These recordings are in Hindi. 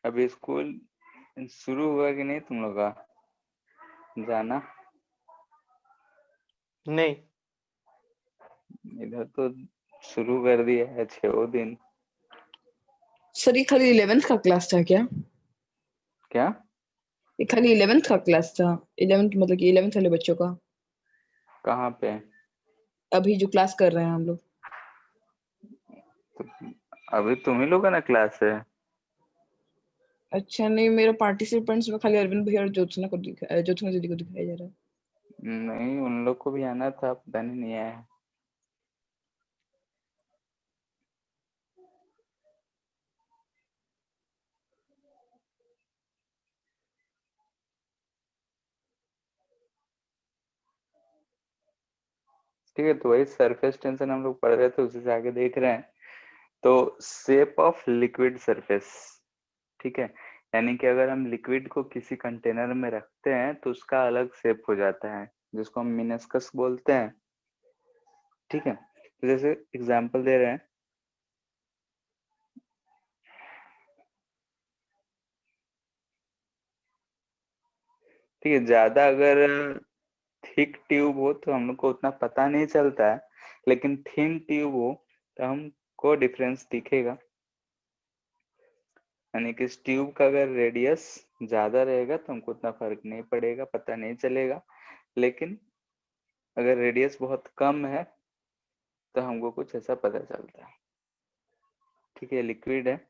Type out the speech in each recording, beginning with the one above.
अभी स्कूल शुरू हुआ कि नहीं तुम लोग का जाना? नहीं, इधर तो शुरू कर दिया है 6 दिन। सर ये खाली 11th का क्लास था क्या? क्या? ये खाली 11th का क्लास था? 11th मतलब कि 11th वाले बच्चों का कहाँ पे? अभी जो क्लास कर रहे हैं हम लोग? तो अभी तुम ही लोग का ना क्लास है? अच्छा, नहीं, मेरा पार्टिसिपेंट्स में खाली अरविंद भैया और ज्योत्सना दीदी को दिखाया जा रहा है। नहीं, उन लोग को भी आना था, पता नहीं आया है। ठीक है, तो वही सरफेस टेंशन हम लोग पढ़ रहे थे, उसी से आगे देख रहे हैं। तो शेप ऑफ लिक्विड सरफेस, ठीक है, यानी कि अगर हम लिक्विड को किसी कंटेनर में रखते हैं तो उसका अलग शेप हो जाता है, जिसको हम मिनस्कस बोलते हैं। ठीक है, तो जैसे एग्जांपल दे रहे हैं, ठीक है, ज्यादा अगर थिक ट्यूब हो तो हम लोग को उतना पता नहीं चलता है, लेकिन थिन ट्यूब हो तो हमको डिफरेंस दिखेगा। यानी कि इस ट्यूब का अगर रेडियस ज्यादा रहेगा तो हमको उतना फर्क नहीं पड़ेगा, पता नहीं चलेगा, लेकिन अगर रेडियस बहुत कम है तो हमको कुछ ऐसा पता चलता है। ठीक है, लिक्विड है,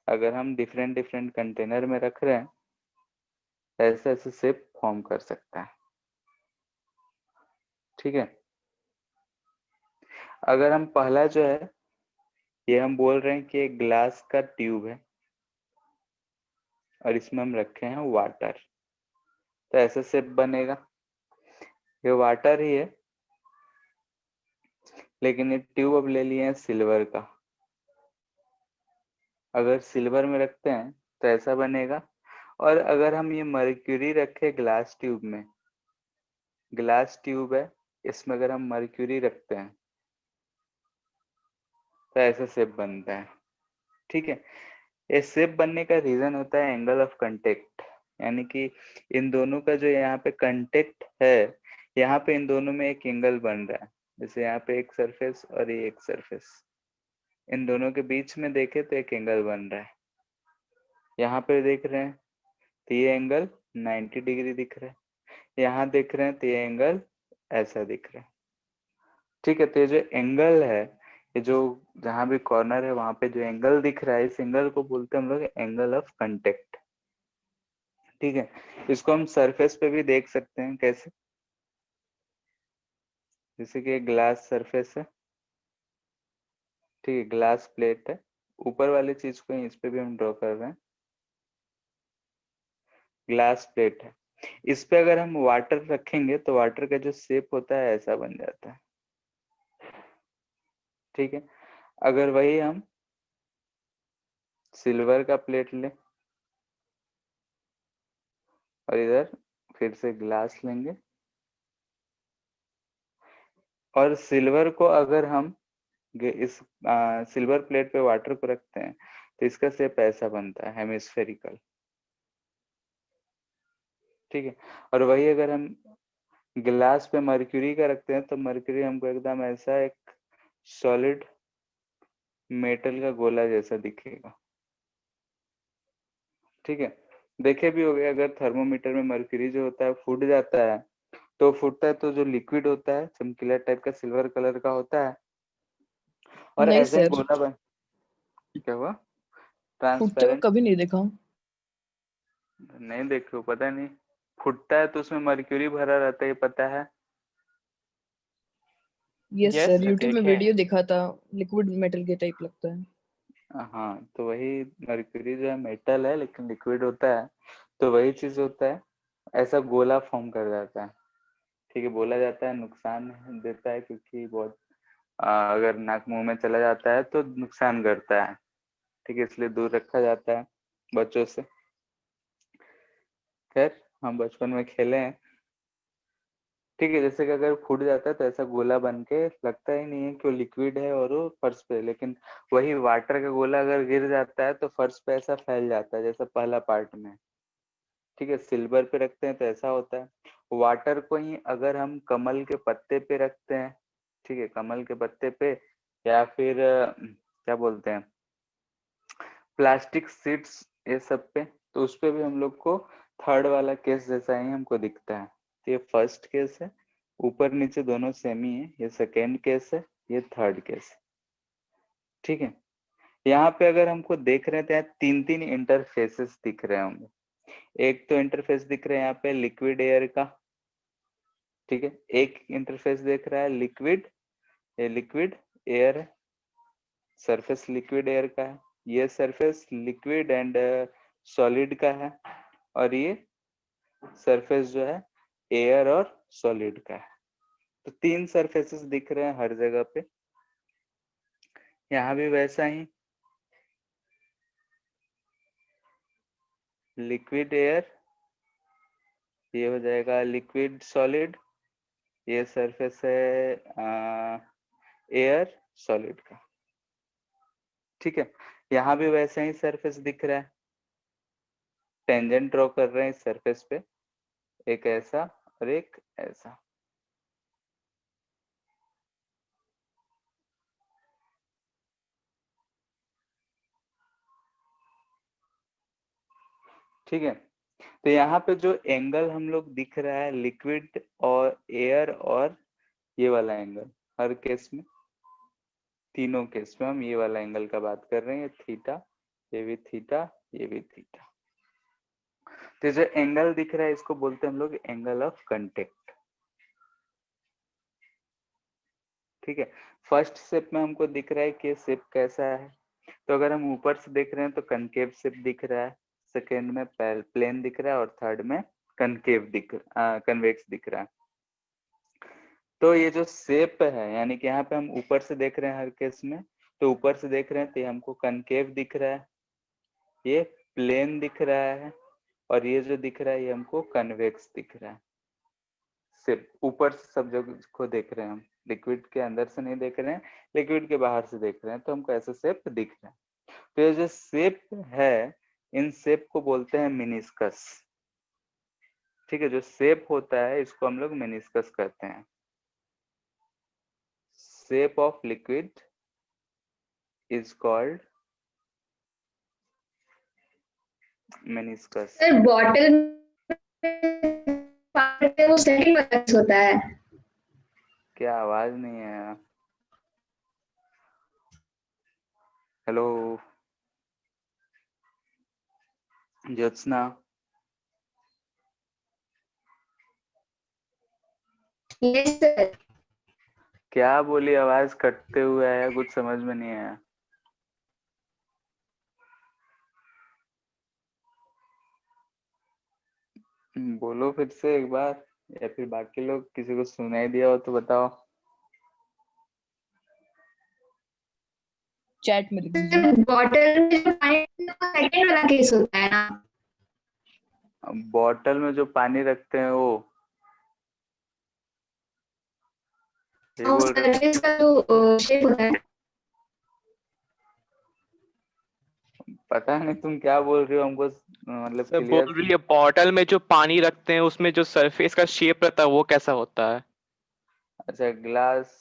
अगर हम डिफरेंट डिफरेंट कंटेनर में रख रहे हैं ऐसे ऐसे शेप फॉर्म कर सकता है। ठीक है, अगर हम पहला जो है ये हम बोल रहे हैं कि एक ग्लास का ट्यूब है और इसमें हम रखे हैं वाटर, तो ऐसा शेप बनेगा। ये वाटर ही है, लेकिन ये ट्यूब अब ले लिए हैं सिल्वर का। अगर सिल्वर में रखते हैं तो ऐसा बनेगा, और अगर हम ये मर्क्यूरी रखे ग्लास ट्यूब में, ग्लास ट्यूब है, इसमें अगर हम मर्क्यूरी रखते हैं तो ऐसा शेप बनता है। ठीक है, ये शेप बनने का रीजन होता है एंगल ऑफ कांटेक्ट, यानी कि इन दोनों का जो यहाँ पे कांटेक्ट है, यहाँ पे इन दोनों में एक एंगल बन रहा है। जैसे यहाँ पे एक सरफेस और ये एक सरफेस, इन दोनों के बीच में देखे तो एक एंगल बन रहा है। यहाँ पे देख रहे हैं तो ये एंगल 90 डिग्री दिख रहा है, यहाँ देख रहे हैं तो ये एंगल ऐसा दिख रहा है। ठीक है, तो ये जो एंगल है, ये जो जहां भी कॉर्नर है वहां पे जो एंगल दिख रहा है, इस एंगल को बोलते हैं हम लोग एंगल ऑफ कांटेक्ट। ठीक है, इसको हम सरफेस पे भी देख सकते हैं। कैसे? जैसे कि ग्लास सरफेस है, ठीक है, ग्लास प्लेट है, ऊपर वाली चीज को इस पे भी हम ड्रॉ कर रहे हैं, ग्लास प्लेट है, इस पे अगर हम वाटर रखेंगे तो वाटर का जो शेप होता है ऐसा बन जाता है। ठीक है, अगर वही हम सिल्वर का प्लेट लें और इधर फिर से ग्लास लेंगे, और सिल्वर को अगर हम इस सिल्वर प्लेट पे वाटर को रखते हैं तो इसका शेप ऐसा बनता है, हेमिस्फेरिकल। ठीक है, और वही अगर हम ग्लास पे मर्क्यूरी का रखते हैं तो मर्क्यूरी हमको एकदम ऐसा एक सॉलिड मेटल का गोला जैसा दिखेगा। ठीक है, देखे भी हो गए, अगर थर्मोमीटर में मर्क्यूरी जो होता है फूट जाता है, तो फूटता है तो जो लिक्विड होता है चमकीला टाइप का सिल्वर कलर का होता है, और नहीं ऐसा ही सर, गोला बन, क्या हुआ? फूटते हुए ट्रांसपेरेंट? कभी नहीं देखा हूँ। नहीं देखे हो, पता नहीं। फूटता है तो उसमें मर्क्यूरी भरा रहता है, ये पता है। Yes yes sir, sir YouTube में देखे। वीडियो देखा था, लिक्विड मेटल के टाइप लगता है। हाँ, तो वही मर्क्यूरी जो है मेटल है लेकिन लिक्विड होता है, तो वही चीज होता है, ऐसा गोला फॉर्म कर जाता है। ठीक है, बोला जाता है नुकसान देता है क्योंकि बहुत अगर नाक मुंह में चला जाता है तो नुकसान करता है। ठीक है, इसलिए दूर रखा जाता है बच्चों से। खैर, हम बचपन में खेले हैं, ठीक है, जैसे कि अगर फूट जाता है तो ऐसा गोला बन के लगता ही नहीं है कि वो लिक्विड है और वो फर्श पे, लेकिन वही वाटर का गोला अगर गिर जाता है तो फर्श पे ऐसा फैल जाता है जैसा पहला पार्ट में। ठीक है, सिल्वर पे रखते हैं तो ऐसा होता है। वाटर को ही अगर हम कमल के पत्ते पे रखते हैं, ठीक है, कमल के पत्ते पे, या फिर क्या बोलते हैं, प्लास्टिक शीट्स, ये सब पे, तो उस पे भी हम लोग को थर्ड वाला केस जैसा ही हमको दिखता है। तो ये फर्स्ट केस है, ऊपर नीचे दोनों सेम ही है। ये सेकेंड केस है, ये थर्ड केस है। ठीक है, यहाँ पे अगर हमको देख रहे हैं तो यहाँ तीन तीन इंटरफेसेस दिख रहे होंगे। एक तो इंटरफेस दिख रहा है यहाँ पे लिक्विड एयर का, ठीक है, एक इंटरफेस देख रहा है लिक्विड, ये लिक्विड एयर है, सरफेस लिक्विड एयर का है, ये सरफेस लिक्विड एंड सॉलिड का है, और ये सरफेस जो है एयर और सॉलिड का है। तो तीन सरफेसेस दिख रहे हैं हर जगह पे। यहाँ भी वैसा ही, लिक्विड एयर, ये हो जाएगा लिक्विड सॉलिड, ये सरफेस है एयर सॉलिड का। ठीक है, यहाँ भी वैसा ही सरफेस दिख रहा है, टेंजेंट ड्रॉ कर रहे हैं इस सरफेस पे, एक ऐसा और एक ऐसा। ठीक है, तो यहाँ पे जो एंगल हम लोग दिख रहा है लिक्विड और एयर और ये वाला एंगल, हर केस में, तीनों केस में हम ये वाला एंगल का बात कर रहे हैं, थीटा, ये भी थीटा, ये भी थीटा। तो जो एंगल दिख रहा है इसको बोलते हैं हम लोग एंगल ऑफ कांटेक्ट। ठीक है, फर्स्ट शेप में हमको दिख रहा है कि शेप कैसा है, तो अगर हम ऊपर से देख रहे हैं तो कनकेव शेप दिख रहा है, सेकेंड में प्लेन दिख रहा है, और थर्ड में कन्वेक्स दिख रहा है। तो ये जो शेप है, यानी कि यहाँ पे हम ऊपर से देख रहे हैं हर केस में, तो ऊपर से देख रहे हैं तो ये हमको कनकेव दिख रहा है, ये प्लेन दिख रहा है, और ये जो दिख रहा है ये हमको कन्वेक्स दिख रहा है। सिर्फ ऊपर से सब जगह को देख रहे हैं हम, लिक्विड के अंदर से नहीं देख रहे हैं, लिक्विड के बाहर से देख रहे हैं, तो हमको ऐसा शेप दिख रहा है। तो ये जो शेप है, इन शेप को बोलते हैं मेनिस्कस। ठीक है, जो शेप होता है इसको हम लोग मेनिस्कस कहते हैं। Shape of liquid is called meniscus. Sir bottle वो सेकंड वाला होता है। क्या आवाज नहीं है? Hello Jyotsna, yes sir. क्या बोली? आवाज कटते हुए आया, कुछ समझ में नहीं आया। बोलो फिर से एक बार, या फिर बाकी लोग किसी को सुनाई दिया हो तो बताओ। चैट में लिख दीजिए। बॉटल में जो पानी सेकंड वाला केस होता है ना। बॉटल में जो पानी रखते हैं वो, ये और बोल रहे हो? सरफेस का जो शेप होता है। पता नहीं तुम क्या बोल रही हो, हमको मतलब सर क्लियर। बोल रही है बॉटल में जो पानी रखते हैं उसमें जो सरफेस का शेप रहता है वो कैसा होता है? अच्छा, ग्लास,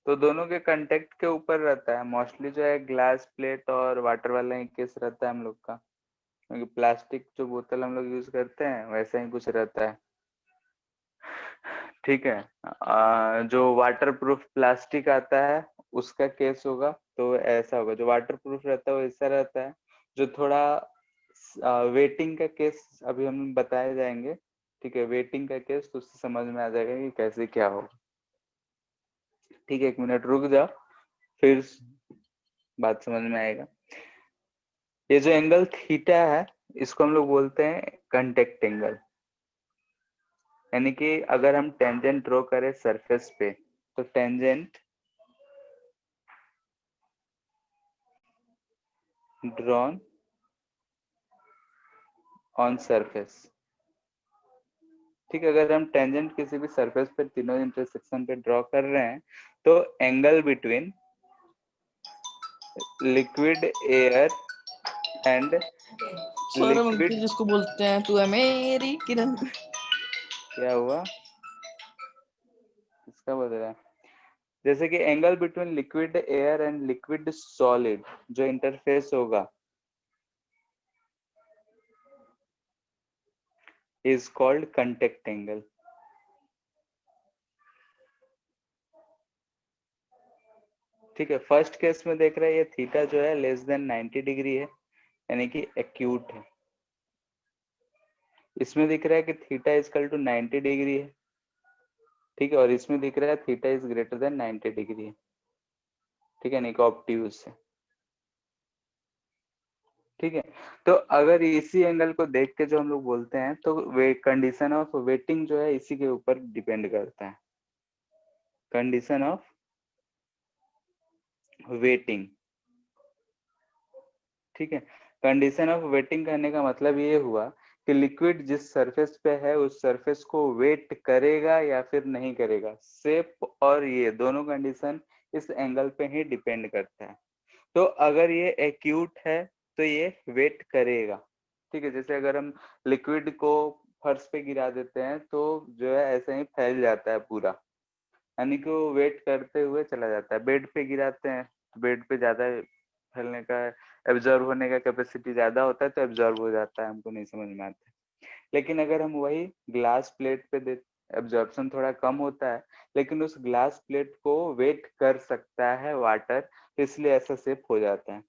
तो दोनों के कांटेक्ट के ऊपर रहता है मोस्टली, जो है ग्लास प्लेट और वाटर वाला ही केस रहता है हम लोग का, क्योंकि प्लास्टिक जो बोतल हम लोग यूज करते हैं वैसा ही कुछ रहता है। ठीक है, जो वाटर प्रूफ प्लास्टिक आता है उसका केस होगा तो ऐसा होगा, जो वाटर प्रूफ रहता है वो ऐसा रहता है। जो थोड़ा वेटिंग का केस अभी हम बताए जाएंगे, ठीक है, वेटिंग का केस तो उससे समझ में आ जाएगा कि कैसे क्या होगा। ठीक है, एक मिनट रुक जाओ, फिर बात समझ में आएगा। ये जो एंगल थीटा है इसको हम लोग बोलते हैं कांटेक्ट एंगल, यानी कि अगर हम टेंजेंट ड्रॉ करें सरफेस पे तो टेंजेंट ड्रॉन ऑन सरफेस, ठीक है, अगर हम टेंजेंट किसी भी सरफेस पे तीनों इंटरसेक्शन पे ड्रॉ कर रहे हैं तो angle between liquid air and Saurabh Ankit liquid, जिसको बोलते हैं तू है मेरी किरण। क्या हुआ, किसका बोल रहा है? जैसे कि angle between liquid air and liquid solid जो इंटरफेस होगा इज कॉल्ड कंटेक्ट एंगल। ठीक है, फर्स्ट केस में देख रहे हैं ये थीटा जो है लेस देन 90 डिग्री है, यानी कि एक्यूट है। इसमें दिख रहा है कि थीटा इजकल टू 90 डिग्री है, ठीक है, और इसमें दिख रहा है theta is greater than 90 degree है, ठीक है, यानी कि ऑब्ट्यूज है। ठीक है, तो अगर इसी एंगल को देख के जो हम लोग बोलते हैं तो वे कंडीशन ऑफ वेटिंग जो है इसी के ऊपर डिपेंड करता है। कंडीशन ऑफ वेटिंग, ठीक है, कंडीशन ऑफ वेटिंग करने का मतलब ये हुआ कि लिक्विड जिस सरफेस पे है उस सरफेस को वेट करेगा या फिर नहीं करेगा। शेप और ये दोनों कंडीशन इस एंगल पे ही डिपेंड करता है। तो अगर ये एक्यूट है तो ये वेट करेगा, ठीक है, जैसे अगर हम लिक्विड को फर्श पे गिरा देते हैं तो जो है ऐसे ही फैल जाता है पूरा, यानी कि वो वेट करते हुए चला जाता है। बेड पे गिराते हैं तो बेड पे ज्यादा फैलने का, एब्जॉर्ब होने का कैपेसिटी ज्यादा होता है तो एब्जॉर्ब हो जाता है, हमको नहीं समझ में आता है। लेकिन अगर हम वही ग्लास प्लेट पे दे, एब्जॉर्प्शन थोड़ा कम होता है लेकिन उस ग्लास प्लेट को वेट कर सकता है वाटर, इसलिए ऐसा शेप हो जाता है।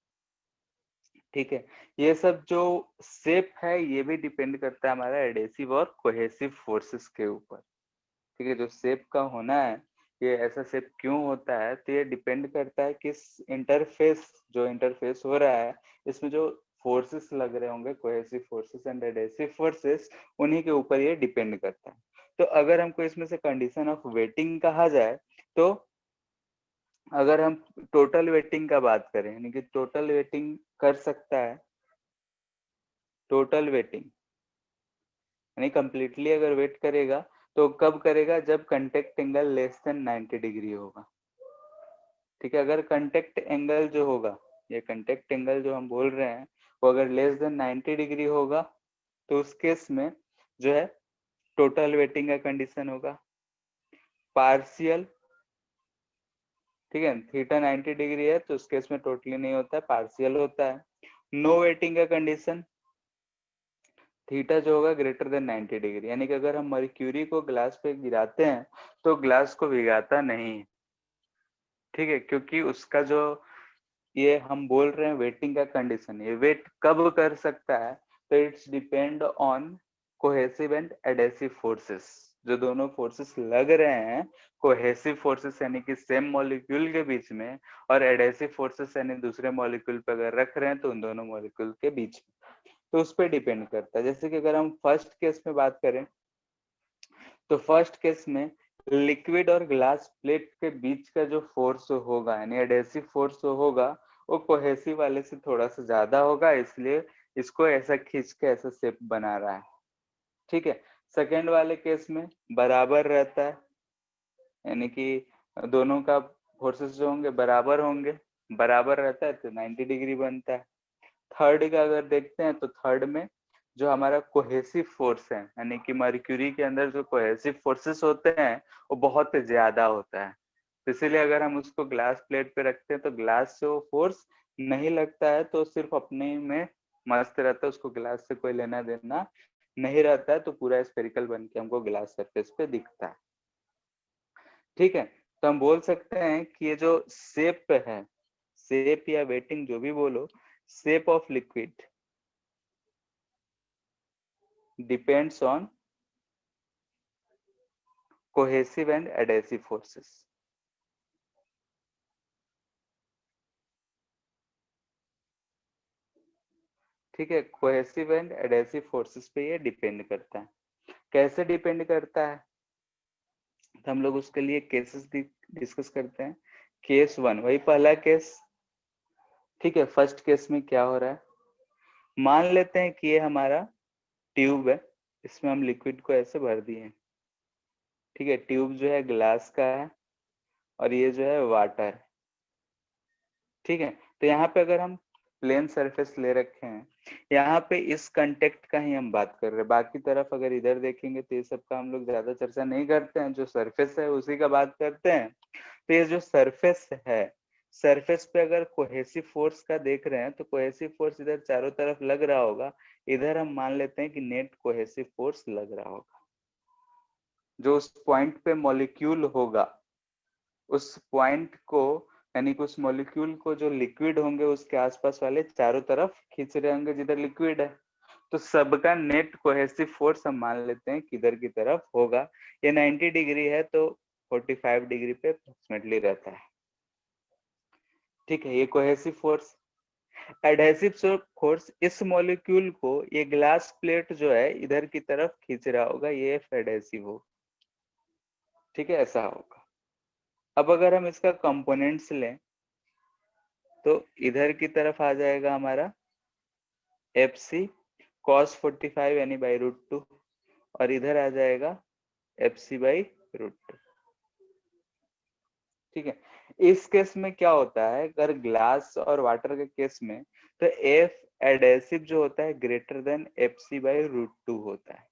ठीक है, ये सब जो शेप है ये भी डिपेंड करता है हमारा एडेसिव और कोहेसिव फोर्सेस के ऊपर। ठीक है, जो शेप का होना है, ये ऐसा शेप क्यों होता है, तो ये डिपेंड करता है किस इंटरफेस, जो इंटरफेस हो रहा है इसमें जो फोर्सेस लग रहे होंगे, cohesive forces and adhesive forces, उन्हीं के ऊपर ये डिपेंड करता है। तो अगर हमको इसमें से कंडीशन ऑफ वेटिंग कहा जाए तो अगर हम टोटल वेटिंग का बात करें, यानी कि टोटल वेटिंग कर सकता है, टोटल वेटिंग यानी कंप्लीटली अगर वेट करेगा तो कब करेगा, जब contact angle less than 90 degree होगा। ठीक है, अगर कंटेक्ट एंगल जो होगा, ये कंटेक्ट एंगल जो हम बोल रहे हैं वो अगर लेस देन 90 डिग्री होगा तो उस केस में जो है टोटल वेटिंग का कंडीशन होगा पार्शियल। ठीक है, थीटा 90 डिग्री है तो उस केस में टोटली नहीं होता है, पार्शियल होता है। नो वेटिंग का कंडीशन, थीटा जो होगा ग्रेटर देन 90 डिग्री, यानी कि अगर हम मर्क्यूरी को ग्लास पे गिराते हैं तो ग्लास को भिगाता नहीं है। ठीक है, क्योंकि उसका जो ये हम बोल रहे हैं वेटिंग का कंडीशन, ये वेट कब कर सकता है, तो it's depend on cohesive and adhesive forces. जो दोनों फोर्सेस लग रहे हैं, कोहेसिव फोर्सेस यानी कि सेम मॉलिक्यूल के बीच में, और एडेसिव फोर्सेस यानी दूसरे मॉलिक्यूल पे अगर रख रहे हैं तो उन दोनों मॉलिक्यूल के बीच में, तो उस पर डिपेंड करता है। जैसे कि अगर हम फर्स्ट केस में बात करें तो फर्स्ट केस में लिक्विड और ग्लास प्लेट के बीच का जो फोर्स होगा यानी एडेसिव फोर्स होगा वो कोहेसिव वाले से थोड़ा सा ज्यादा होगा, इसलिए इसको ऐसा खींच के ऐसा शेप बना रहा है। ठीक है, सेकेंड वाले केस में बराबर रहता है, यानी कि दोनों का फोर्सेस जो होंगे बराबर होंगे, बराबर रहता है तो 90 डिग्री बनता है। थर्ड का अगर देखते हैं तो थर्ड में जो हमारा कोहेसिव फोर्स है, यानी कि मर्क्यूरी के अंदर जो कोहेसिव फोर्सेस होते हैं वो बहुत ज्यादा होता है, इसीलिए अगर हम उसको ग्लास प्लेट पे रखते हैं तो ग्लास से वो फोर्स नहीं लगता है, तो सिर्फ अपने में मस्त रहता है, उसको ग्लास से कोई लेना देना नहीं रहता है, तो पूरा स्फेरिकल बन के हमको ग्लास सरफेस पे दिखता है। ठीक है, तो हम बोल सकते हैं कि ये जो शेप है, शेप या वेटिंग जो भी बोलो, shape of liquid depends on cohesive and adhesive forces. ठीक है, कोहेसिव एंड एडेसिव फोर्सेस पे ये डिपेंड करता है। कैसे डिपेंड करता है, तो हम लोग उसके लिए केसेस डिस्कस करते हैं। केस वन, वही पहला केस। ठीक है, फर्स्ट केस में क्या हो रहा है, मान लेते हैं कि ये हमारा ट्यूब है। इसमें हम लिक्विड को ऐसे भर दिए, ठीक है। ट्यूब जो है ग्लास का है और ये जो है वाटर, ठीक है। तो यहाँ पे अगर हम प्लेन सरफेस ले रखे हैं, यहाँ पे इस कंटेक्ट का ही हम बात कर रहे हैं। बाकी तरफ अगर इधर देखेंगे तो ये सब का हम लोग ज्यादा चर्चा नहीं करते हैं, जो सरफेस है उसी का बात करते हैं। तो ये जो सरफेस है, सरफेस पे अगर कोहेसिव फोर्स का देख रहे हैं तो कोहेसिव फोर्स इधर चारों तरफ लग रहा होगा, इधर हम मान लेते हैं कि नेट कोहेसिव फोर्स लग रहा होगा। जो उस पॉइंट पे मॉलिक्यूल होगा, उस पॉइंट को यानी कि उस मॉलिक्यूल को जो लिक्विड होंगे उसके आसपास वाले चारों तरफ खींच रहे होंगे जिधर लिक्विड है, तो सबका नेट कोहेसिव फोर्स हम मान लेते हैं किधर की तरफ होगा। ये 90 डिग्री है तो 45 डिग्री पे अप्रोक्सीमेटली रहता है, ठीक है। ये कोहेसिव फोर्स। एडहेसिव फोर्स, इस मॉलिक्यूल को ये ग्लास प्लेट जो है इधर की तरफ खींच रहा होगा, ये एडहेसिव हो, ठीक है, ऐसा होगा। अब अगर हम इसका कंपोनेंट्स लें तो इधर की तरफ आ जाएगा हमारा FC cos 45 यानी बाई √2, और इधर आ जाएगा FC बाई √2, ठीक है। इस केस में क्या होता है, अगर ग्लास और वाटर के केस में तो F एडहेसिव जो होता है ग्रेटर देन FC बाई √2 होता है,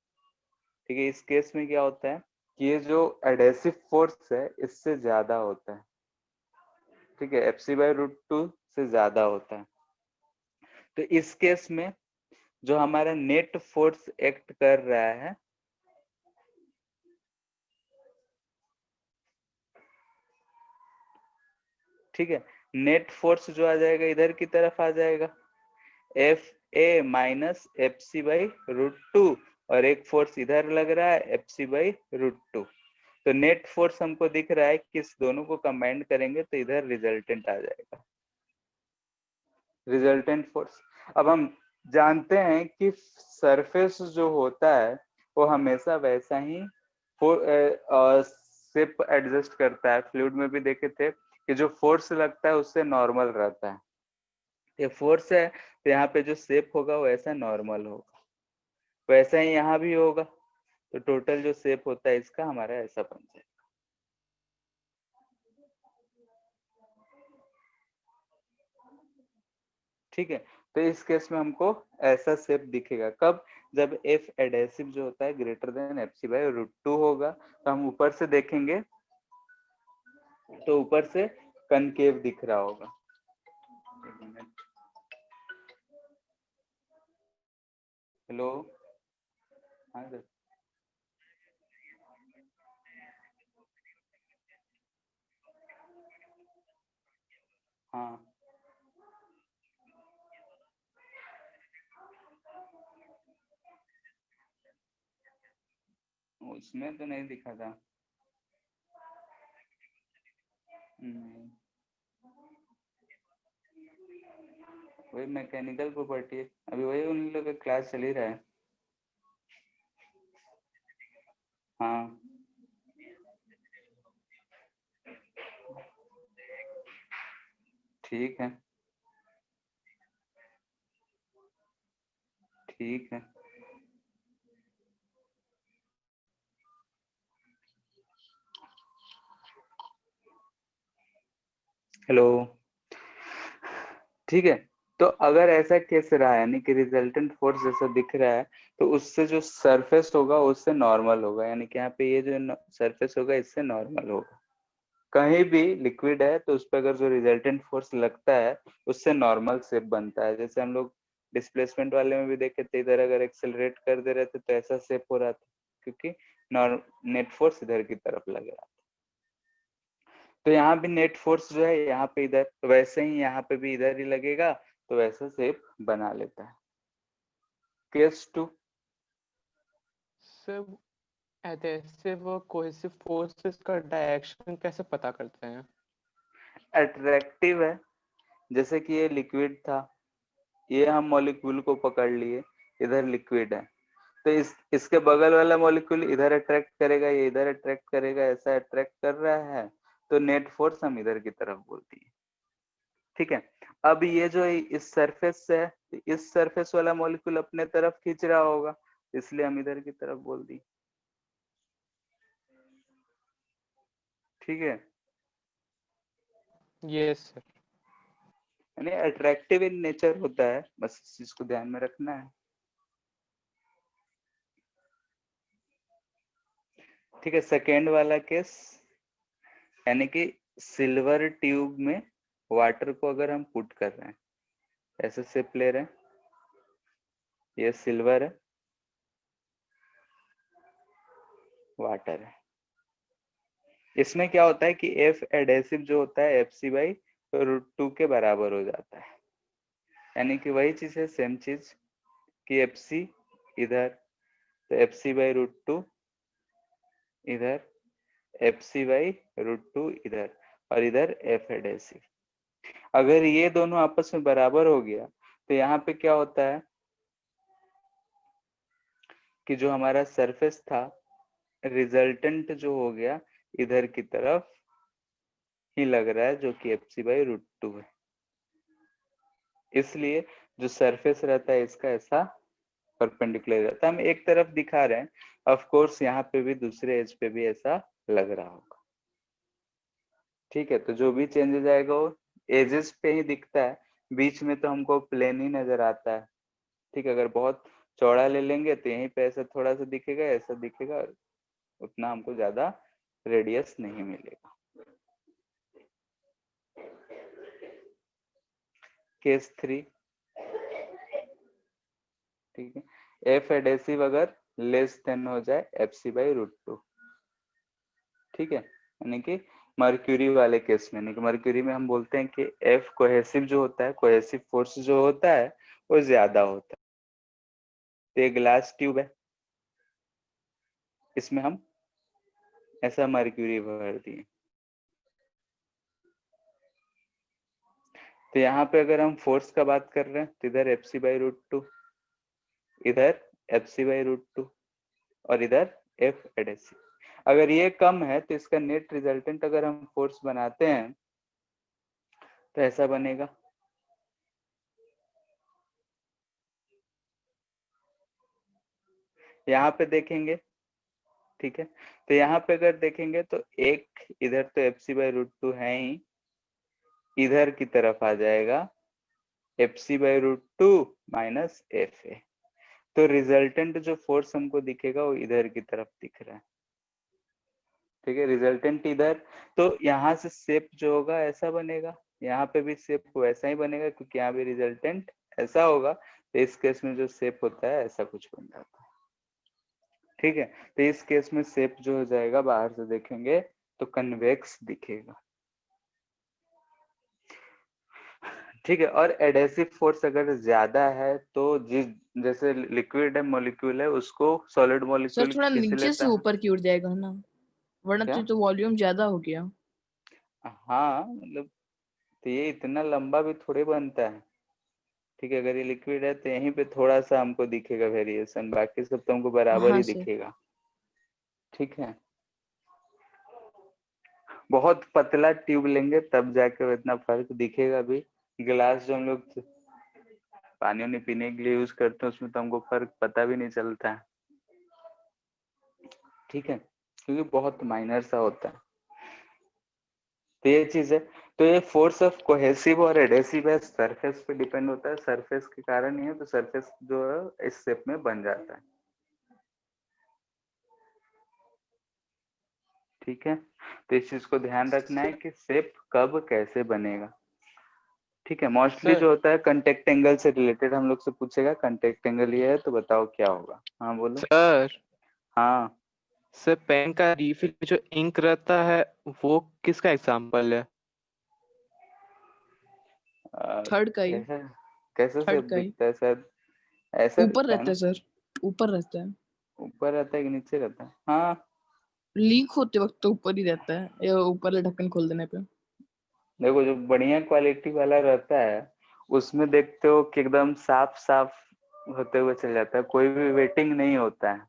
ठीक है। इस केस में क्या होता है कि ये जो एडहेसिव फोर्स है इससे ज्यादा होता है, ठीक है, FC बाई √2 से ज्यादा होता है। तो इस केस में जो हमारा नेट फोर्स एक्ट कर रहा है, ठीक है, नेट फोर्स जो आ जाएगा इधर की तरफ आ जाएगा FA माइनस FC बाई √2, और एक फोर्स इधर लग रहा है FC बाई √2। तो नेट फोर्स हमको दिख रहा है कि इस दोनों को कंबाइन करेंगे तो इधर रिजल्टेंट आ जाएगा, रिजल्टेंट फोर्स। अब हम जानते हैं कि सरफेस जो होता है वो हमेशा वैसा ही शेप एडजस्ट करता है। फ्लूइड में भी देखे थे कि जो फोर्स लगता है उससे नॉर्मल रहता है। ये फोर्स है तो यहाँ पे जो शेप होगा वो ऐसा नॉर्मल होगा, वैसा ही यहाँ भी होगा। तो टोटल जो शेप होता है इसका हमारा ऐसा बन जाएगा, ठीक है। तो इस केस में हमको ऐसा शेप दिखेगा कब, जब F एडहेसिव जो होता है ग्रेटर देन FC बाई √2 होगा। तो हम ऊपर से देखेंगे तो ऊपर से कनकेव दिख रहा होगा। हेलो, हाँ सर, हाँ उसमें तो नहीं दिखा था। नहीं, वही मैकेनिकल प्रॉपर्टी है, अभी वही उन लोग का क्लास चल ही रहा है। हाँ ठीक है, ठीक है। हेलो, ठीक है। तो अगर ऐसा केस रहा है यानी कि रिजल्टेंट फोर्स जैसा दिख रहा है, तो उससे जो सरफेस होगा उससे नॉर्मल होगा, यानी कि यहाँ पे ये जो सरफेस होगा इससे नॉर्मल होगा। कहीं भी लिक्विड है तो उस पर अगर जो रिजल्टेंट फोर्स लगता है उससे नॉर्मल शेप बनता है। जैसे हम लोग डिस्प्लेसमेंट वाले में भी देखे थे, इधर अगर एक्सेलरेट कर दे रहे थे तो ऐसा शेप हो रहा था, क्योंकि नेट फोर्स इधर की तरफ लग रहा था। तो यहाँ भी नेट फोर्स जो है यहाँ पे इधर, तो वैसे ही यहाँ पे भी इधर ही लगेगा, तो वैसा शेप बना लेता है। केस 2, सब एडहेसिव और कोहेसिव फोर्सेस का डायरेक्शन कैसे पता करते हैं? अट्रैक्टिव है। जैसे कि ये लिक्विड था, ये हम मॉलिक्यूल को पकड़ लिए, इधर लिक्विड है, तो इसके बगल वाला मॉलिक्यूल इधर अट्रैक्ट करेगा, ये इधर अट्रैक्ट करेगा, ऐसा अट्रैक्ट कर रहा है, तो नेट फोर्स हम इधर की तरफ बोलती है, ठीक है। अब ये जो इस सरफेस से है, इस सरफेस वाला मॉलिक्यूल अपने तरफ खींच रहा होगा, इसलिए हम इधर की तरफ बोल दी। ठीक है, यस सर। यानी अट्रैक्टिव इन नेचर होता है, बस इस चीज को ध्यान में रखना है। ठीक है, सेकेंड वाला केस, यानी कि सिल्वर ट्यूब में वाटर को अगर हम पुट कर रहे हैं, ऐसे शेप ले रहे हैं, ये सिल्वर है, वाटर है। इसमें क्या होता है कि एफ एडेसिव जो होता है FC/√2 के बराबर हो जाता है। यानी कि वही चीज है, सेम चीज कि FC इधर, तो FC/√2 इधर, FC/√2 इधर, और इधर F एडेसिव। अगर ये दोनों आपस में बराबर हो गया तो यहाँ पे क्या होता है कि जो हमारा सरफेस था, रिजल्टेंट जो हो गया इधर की तरफ ही लग रहा है, जो कि FC/√2 है। इसलिए जो सरफेस रहता है इसका ऐसा परपेंडिकुलर रहता है। हम एक तरफ दिखा रहे हैं, ऑफ कोर्स यहाँ पे भी दूसरे एज पे भी ऐसा लग रहा होगा। ठीक है, तो जो भी चेंजेस आएगा वो एजेस पे ही दिखता है, बीच में तो हमको प्लेन ही नजर आता है। ठीक है, अगर बहुत चौड़ा ले लेंगे तो यहीं पे ऐसा थोड़ा सा दिखेगा, ऐसा दिखेगा, उतना हमको ज्यादा रेडियस नहीं मिलेगा। केस 3, ठीक है, एफ एडेसिव अगर लेस देन हो जाए FC/√2। ठीक है, यानी कि मर्क्यूरी वाले केस में, यानी कि मर्क्यूरी में हम बोलते हैं कि एफ कोहेसिव जो होता है, कोहेसिव फोर्स जो होता है वो ज्यादा होता है। तो ये ग्लास ट्यूब है, इसमें हम ऐसा मर्क्यूरी भर दिए। तो यहाँ पे अगर हम फोर्स का बात कर रहे हैं तो इधर FC/√2, इधर FC/√2, और इधर F एडेसिव। अगर ये कम है तो इसका नेट रिजल्टेंट अगर हम फोर्स बनाते हैं तो ऐसा बनेगा। यहाँ पे देखेंगे, ठीक है, तो यहाँ पे अगर देखेंगे तो एक इधर तो FC/√2 है ही, इधर की तरफ आ जाएगा FC/√2 माइनस FA। तो रिजल्टेंट जो फोर्स हमको दिखेगा वो इधर की तरफ दिख रहा है। ठीक है, रिजल्टेंट इधर, तो यहाँ से शेप जो होगा ऐसा बनेगा, यहाँ पे भी शेप वैसा ही बनेगा, क्योंकि यहाँ भी रिजल्टेंट ऐसा होगा। तो इस केस में जो शेप होता है ऐसा कुछ बन जाता है। ठीक है, तो इस केस में शेप जो हो जाएगा, बाहर से देखेंगे तो कन्वेक्स दिखेगा। ठीक है, और एडेसिव फोर्स अगर ज्यादा है तो जिस जैसे लिक्विड है, मॉलिक्यूल है, उसको सॉलिड सर मॉलिक्यूल थोड़ा खींच नीचे से लेता है। ऊपर की ओर जाएगा ना, वरना क्या? तो वॉल्यूम ज्यादा हो गया। हाँ, मतलब तो ये इतना लंबा भी थोड़े बनता है। ठीक है, अगर ये लिक्विड है तो यहीं पे थोड़ा सा हमको दिखेगा वेरिएशन, बाकी सब तो हमको बराबर हाँ ही सर। दिखेगा। ठीक है, बहुत पतला ट्यूब लेंगे तब जाके इतना फर्क दिखेगा भी। गिलास जो हम लोग पानी वानी पीने के लिए यूज करते हैं उसमें तो हमको फर्क पता भी नहीं चलता है। ठीक है, क्योंकि बहुत माइनर सा होता है। तो ये चीज है, तो ये फोर्स ऑफ कोहेसिव और एडेसिव है, सरफेस पे डिपेंड होता है, सरफेस के कारण ही है, तो सरफेस जो है इस शेप में बन जाता है। ठीक है, तो इस चीज को ध्यान रखना है कि शेप कब कैसे बनेगा। ठीक है, मोस्टली सर जो होता है कांटेक्ट एंगल से रिलेटेड हम लोग से पूछेगा, कांटेक्ट एंगल ये है तो बताओ क्या होगा। हाँ बोलो। सर हाँ, सर पेन का रिफिल में जो इंक रहता है वो किसका एग्जाम्पल है? थर्ड का ही, कैसा कैसा थर्ड शेप का ही। दिखता है? शायद ऐसा ऊपर दिखता है रहता ना? है सर, ऊपर रहता है। ऊपर रहता है कि नीचे रहता है? हाँ, लीक होते वक्त तो ऊपर ही रहता है, या ऊपर ढक्कन खोल देने पे। देखो जो बढ़िया क्वालिटी वाला रहता है उसमें देखते हो कि एकदम साफ साफ होते हुए चल जाता है, कोई भी वेटिंग नहीं होता है।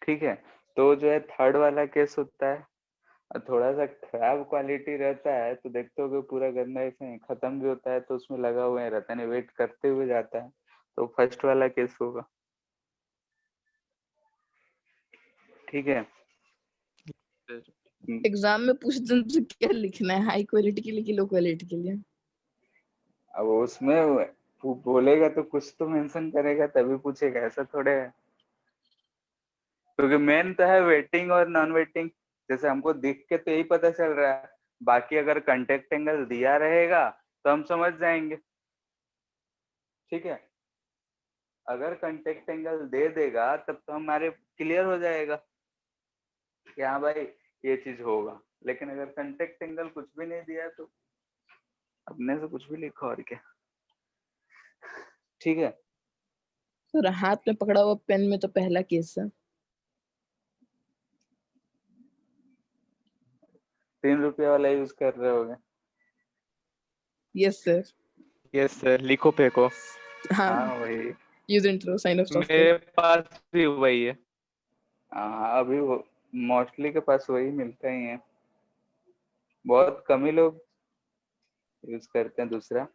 ठीक है, तो जो है थर्ड वाला केस होता है, और थोड़ा सा खराब क्वालिटी रहता है तो देखते हो कि पूरा गंदा ऐसे खत्म भी होता है, तो उसमें लगा हुआ ही रहता है, वेट करते हुए जाता है, तो फर्स्ट वाला केस होगा। ठीक है। एग्जाम में पूछ दें तो क्या लिखना है, हाई क्वालिटी के लिए कि लो क्वालिटी के लिए? अब उसमें वो बोलेगा तो कुछ तो मेंशन करेगा तभी पूछेगा, ऐसा थोड़े है। क्योंकि मेन तो है वेटिंग और नॉन वेटिंग। जैसे हमको दिख के तो यही पता चल रहा है, बाकी अगर कंटेक्ट एंगल दिया रहेगा तो हम समझ जाएंगे। ठीक है, अगर कंटेक्ट एंगल दे देगा तब तो हमारे क्लियर हो जाएगा कि हाँ भाई ये चीज होगा। लेकिन अगर कंटेक्ट एंगल कुछ भी नहीं दिया तो अपने से कुछ भी लिखो और क्या। ठीक है, सर हाथ में पकड़ा हुआ पेन में तो पहला केस है। 3 रुपया वाला यूज कर रहे होगे। Yes sir. यस सर, लिखो पे को। हाँ, हाँ वही। Use intro sign of software. मेरे पास भी वही है। हाँ अभी वो मोस्टली के पास वही मिलता ही है, बहुत कम ही लोग यूज करते हैं दूसरा।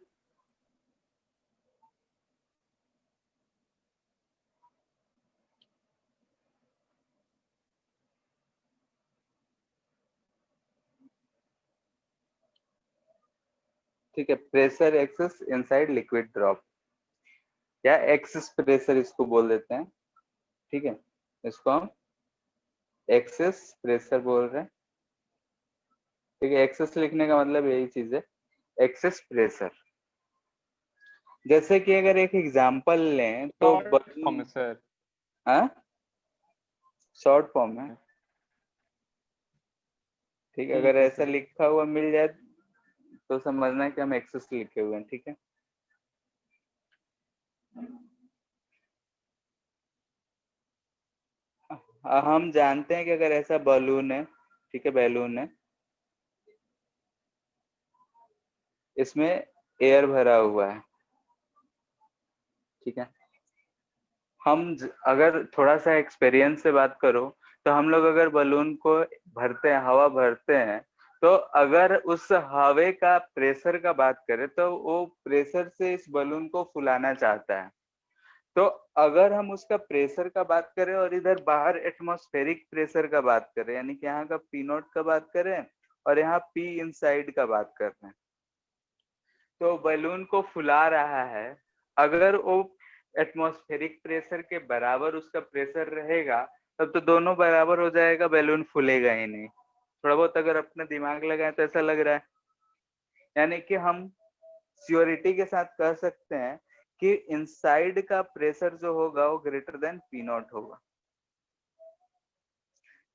ठीक है, pressure excess inside liquid drop या एक्सेस प्रेशर इसको बोल देते हैं। ठीक है, इसको हम एक्सेस प्रेशर बोल रहे हैं। ठीक है, एक्सेस लिखने का मतलब यही चीज है, एक्सेस प्रेशर। जैसे कि अगर एक एग्जांपल लें तो शॉर्ट फॉर्म है सर। शॉर्ट फॉर्म है। ठीक है, अगर ऐसा लिखा हुआ मिल जाए तो समझना है कि हम एक्सेस लिखे हुए हैं। ठीक है, हम जानते हैं कि अगर ऐसा बलून है, ठीक है बैलून है, इसमें एयर भरा हुआ है। ठीक है, अगर थोड़ा सा एक्सपीरियंस से बात करो तो हम लोग अगर बलून को भरते हैं, हवा भरते हैं, तो अगर उस हवा का प्रेशर का बात करें तो वो प्रेशर से इस बलून को फुलाना चाहता है। तो अगर हम उसका प्रेशर का बात करें और इधर बाहर एटमॉस्फेरिक प्रेशर का बात करें, यानी कि यहाँ का पी नॉट का बात करें और यहाँ पी इनसाइड का बात कर रहे हैं, तो बलून को फुला रहा है। अगर वो एटमॉस्फेरिक प्रेशर के बराबर उसका प्रेशर रहेगा तब तो दोनों बराबर हो जाएगा, बैलून फूलेगा ही नहीं। थोड़ा बहुत अगर अपना दिमाग लगाए तो ऐसा लग रहा है, यानी कि हम श्योरिटी के साथ कह सकते हैं कि इनसाइड का प्रेशर जो होगा वो ग्रेटर देन पी नॉट होगा।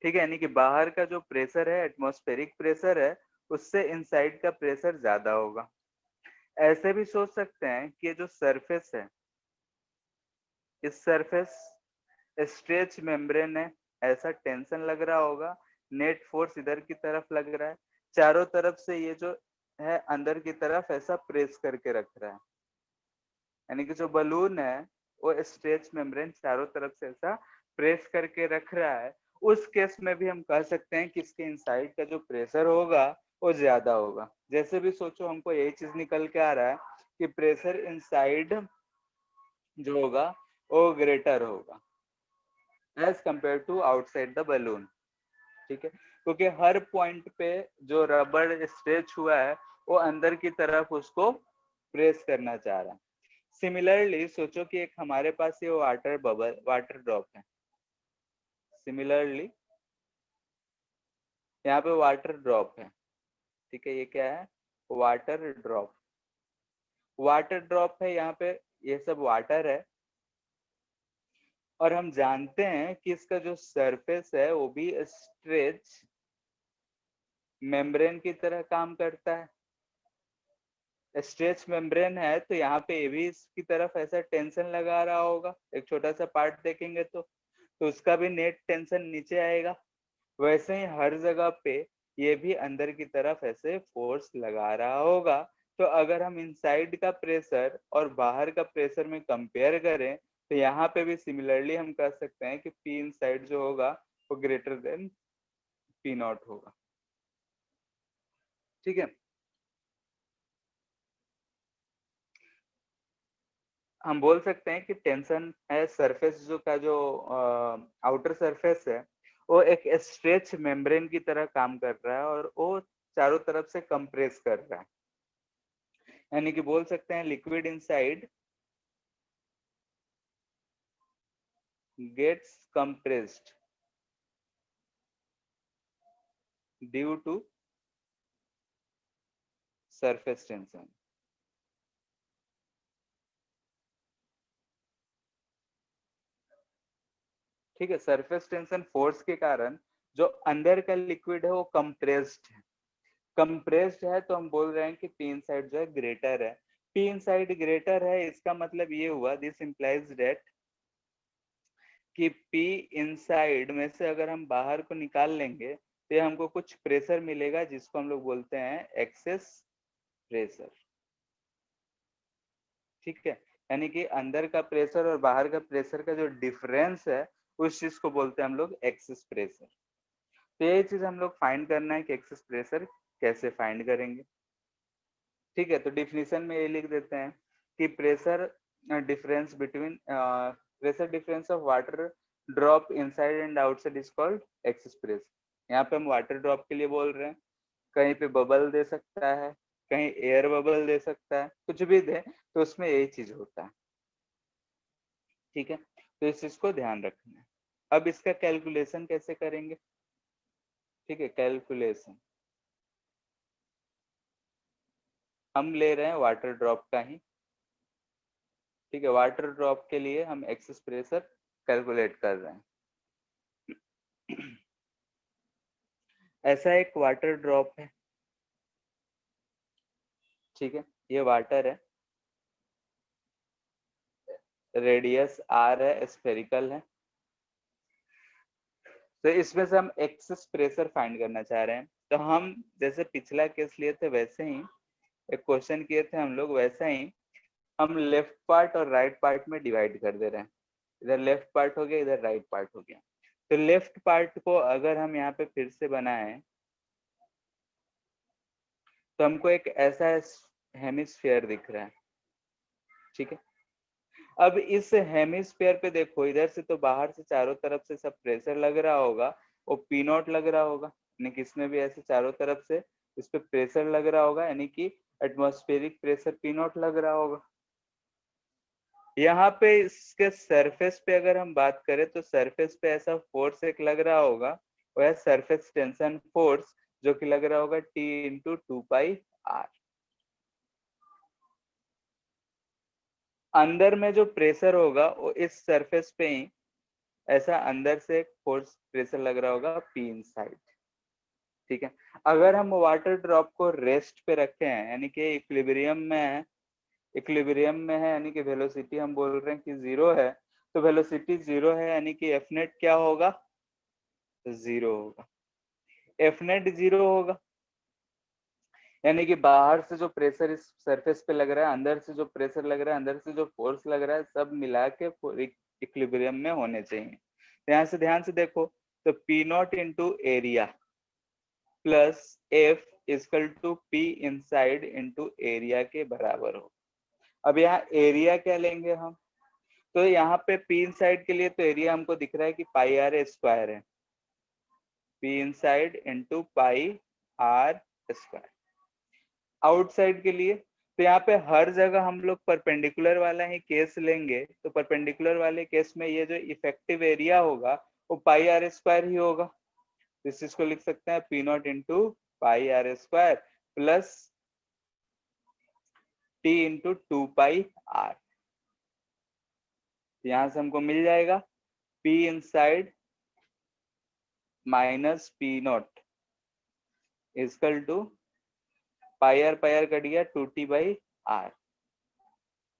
ठीक है, यानी कि बाहर का जो प्रेशर है, एटमॉस्फेरिक प्रेशर है, उससे इनसाइड का प्रेशर ज्यादा होगा। ऐसे भी सोच सकते हैं कि ये जो सरफेस है, इस सरफेस स्ट्रेच मेम्ब्रेन है, ऐसा टेंशन लग रहा होगा, नेट फोर्स इधर की तरफ लग रहा है, चारों तरफ से ये जो है अंदर की तरफ ऐसा प्रेस करके रख रहा है। यानी कि जो बलून है वो स्ट्रेच मेम्ब्रेन चारों तरफ से ऐसा प्रेस करके रख रहा है। उस केस में भी हम कह सकते हैं कि इसके इनसाइड का जो प्रेशर होगा वो ज्यादा होगा। जैसे भी सोचो हमको यही चीज निकल के आ रहा है कि प्रेशर इनसाइड जो होगा वो ग्रेटर होगा as compare to outside the balloon. ठीक है, क्योंकि हर पॉइंट पे जो रबड़ स्ट्रेच हुआ है वो अंदर की तरफ उसको प्रेस करना चाह रहा है। सिमिलरली सोचो कि एक हमारे पास ये वाटर ड्रॉप है। सिमिलरली यहाँ पे वाटर ड्रॉप है। ठीक है, ये क्या है, वाटर ड्रॉप। वाटर ड्रॉप है, यहाँ पे ये सब वाटर है और हम जानते हैं कि इसका जो सरफेस है वो भी स्ट्रेच मेम्ब्रेन की तरह काम करता है। स्ट्रेच मेम्ब्रेन है तो यहाँ पे ये भी इसकी तरफ ऐसा टेंशन लगा रहा होगा। एक छोटा सा पार्ट देखेंगे तो उसका भी नेट टेंशन नीचे आएगा। वैसे ही हर जगह पे ये भी अंदर की तरफ ऐसे फोर्स लगा रहा होगा। तो अगर हम इनसाइड का प्रेशर और बाहर का प्रेशर में कंपेयर करें तो यहाँ पे भी सिमिलरली हम कह सकते हैं कि पी इनसाइड जो होगा वो ग्रेटर देन पी नॉट होगा। ठीक है, हम बोल सकते हैं कि टेंशन है सरफेस जो का जो आउटर सरफेस है वो एक स्ट्रेच मेम्ब्रेन की तरह काम कर रहा है और वो चारों तरफ से कंप्रेस कर रहा है, यानी कि बोल सकते हैं liquid inside gets compressed due to surface tension. ठीक है, सरफेस टेंशन फोर्स के कारण जो अंदर का लिक्विड है वो कंप्रेस्ड है। कंप्रेस्ड है तो हम बोल रहे हैं कि पी इनसाइड जो है ग्रेटर है। पी इनसाइड ग्रेटर है, इसका मतलब ये हुआ, दिस इंप्लाइज दैट कि पी इनसाइड में से अगर हम बाहर को निकाल लेंगे तो ये हमको कुछ प्रेशर मिलेगा जिसको हम लोग बोलते हैं एक्सेस प्रेशर। ठीक है, यानी कि अंदर का प्रेशर और बाहर का प्रेशर का जो डिफरेंस है उस चीज को बोलते हैं हम लोग एक्सेस प्रेशर। तो ये चीज हम लोग फाइंड करना है कि एक्सेस प्रेशर कैसे फाइंड करेंगे। ठीक है, तो डिफिनीशन में ये लिख देते हैं कि pressure difference between pressure difference of water drop inside and outside is called excess pressure. यहाँ पे हम वाटर ड्रॉप के लिए बोल रहे हैं, कहीं पे बबल दे सकता है, कहीं एयर बबल दे सकता है, कुछ भी दे तो उसमें यही चीज होता है। ठीक है, तो इस चीज को ध्यान रखना है। अब इसका कैलकुलेशन कैसे करेंगे? ठीक है, कैलकुलेशन हम ले रहे हैं वाटर ड्रॉप का ही। ठीक है, वाटर ड्रॉप के लिए हम एक्सेस प्रेशर कैलकुलेट कर रहे हैं। ऐसा एक वाटर ड्रॉप है। ठीक है, ये वाटर है, रेडियस आर है, स्फेरिकल है। तो इसमें से हम एक्सेस प्रेशर फाइंड करना चाह रहे हैं। तो हम जैसे पिछला केस लिए थे वैसे ही एक क्वेश्चन किए थे हम लोग, वैसा ही हम लेफ्ट पार्ट और राइट पार्ट में डिवाइड कर दे रहे हैं। इधर लेफ्ट पार्ट हो गया, इधर राइट पार्ट हो गया। तो लेफ्ट पार्ट को अगर हम यहाँ पे फिर से बनाएं तो हमको एक ऐसा हेमिस्फीयर दिख रहा है। ठीक है, अब इस हेमिस्फीयर पे देखो, इधर से तो बाहर से चारों तरफ से सब प्रेशर लग रहा होगा, वो पी नॉट लग रहा होगा, यानी कि इसमें भी ऐसे चारों तरफ से इस पे प्रेशर लग रहा होगा, यानी कि एटमॉस्फेरिक प्रेशर पी नॉट लग रहा होगा। यहाँ पे इसके सरफेस पे अगर हम बात करें तो सरफेस पे ऐसा फोर्स एक लग रहा होगा, वो है सरफेस टेंशन फोर्स, जो कि लग रहा होगा T इंटू 2πr। अंदर में जो प्रेशर होगा वो इस सरफेस पे ही ऐसा अंदर से एक फोर्स प्रेशर लग रहा होगा पी इनसाइड। ठीक है, अगर हम वाटर ड्रॉप को रेस्ट पे रखे हैं, यानी कि इक्विलिब्रियम में है, इक्विलिब्रियम में है यानी कि वेलोसिटी हम बोल रहे हैं कि 0 है, तो वेलोसिटी 0 है यानी कि एफ नेट क्या होगा? 0 होगा। एफ नेट 0 होगा यानी कि बाहर से जो प्रेशर इस सरफेस पे लग रहा है, अंदर से जो प्रेशर लग रहा है, अंदर से जो फोर्स लग रहा है, सब मिला के इक्विलिब्रियम में होने चाहिए। यहाँ से ध्यान से देखो, तो P naught into area plus F equal to P inside into area के बराबर हो। अब यहाँ एरिया क्या लेंगे हम? तो यहाँ पे पी इनसाइड के लिए तो एरिया हमको दिख रहा है कि पाई आर स्क्वायर है, P inside into pi are square. Outside के लिए तो यहाँ पे हर जगह हम लोग परपेंडिकुलर वाला ही केस लेंगे, तो परपेंडिकुलर वाले केस में ये जो इफेक्टिव एरिया होगा वो पाई आर स्क्वायर ही होगा। इस चीज को लिख सकते हैं P naught into pi are square plus T into 2πr। यहां से हमको मिल जाएगा P inside minus P naught equal to pi R cut गया 2t/r।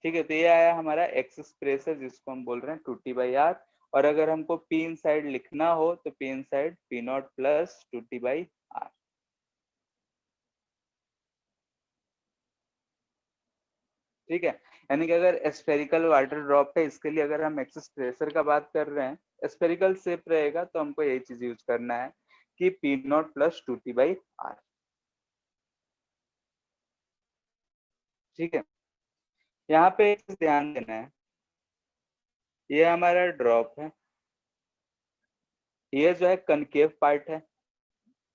ठीक है, तो ये आया हमारा एक्सेस प्रेशर जिसको हम बोल रहे हैं 2t/r। और अगर हमको पी इनसाइड लिखना हो तो P inside P naught plus 2t/r। ठीक है, यानी कि अगर स्फेरिकल वाटर ड्रॉप है, इसके लिए अगर हम एक्सेस प्रेशर का बात कर रहे हैं, स्फेरिकल शेप रहेगा तो हमको यही चीज यूज करना है कि पी नॉट प्लस 2t/r। ठीक है, यहाँ पे एक चीज ध्यान देना है, ये हमारा ड्रॉप है, ये जो है कनकेव पार्ट है,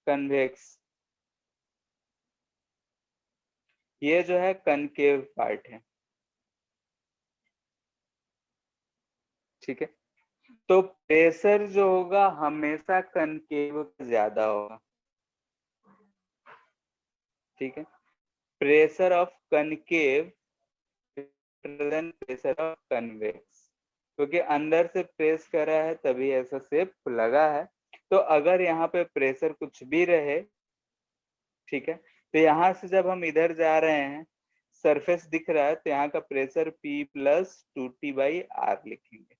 कन्वेक्स, ये जो है कनकेव पार्ट है, ठीक है। तो प्रेशर जो होगा हमेशा कनकेव का ज्यादा होगा, ठीक है। Pressure of concave pressure of convex, क्योंकि अंदर से प्रेस कर रहा है तभी ऐसा शेप लगा है। तो अगर यहाँ पे प्रेशर कुछ भी रहे, ठीक है, तो यहाँ से जब हम इधर जा रहे हैं सरफेस दिख रहा है तो यहाँ का प्रेशर P प्लस 2T/R लिखेंगे,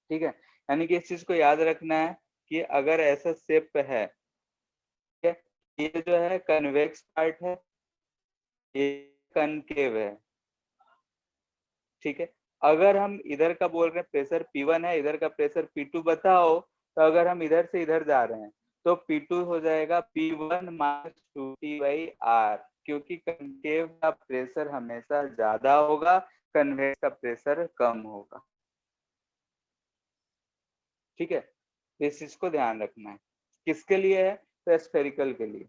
ठीक है। यानी कि इस चीज को याद रखना है कि अगर ऐसा शेप है, ठीक है, ये जो है कन्वेक्स पार्ट है, ये कनकेव है, ठीक है। अगर हम इधर का बोल रहे हैं प्रेशर P1 है, इधर का प्रेशर P2 बताओ, तो अगर हम इधर से इधर जा रहे हैं तो P2 हो जाएगा P1 माइनस 2T/R, क्योंकि कनकेव का प्रेशर हमेशा ज्यादा होगा, कन्वेक्स का प्रेशर कम होगा, ठीक है। इस चीज को ध्यान रखना है। किसके लिए है? तो स्फेरिकल के लिए।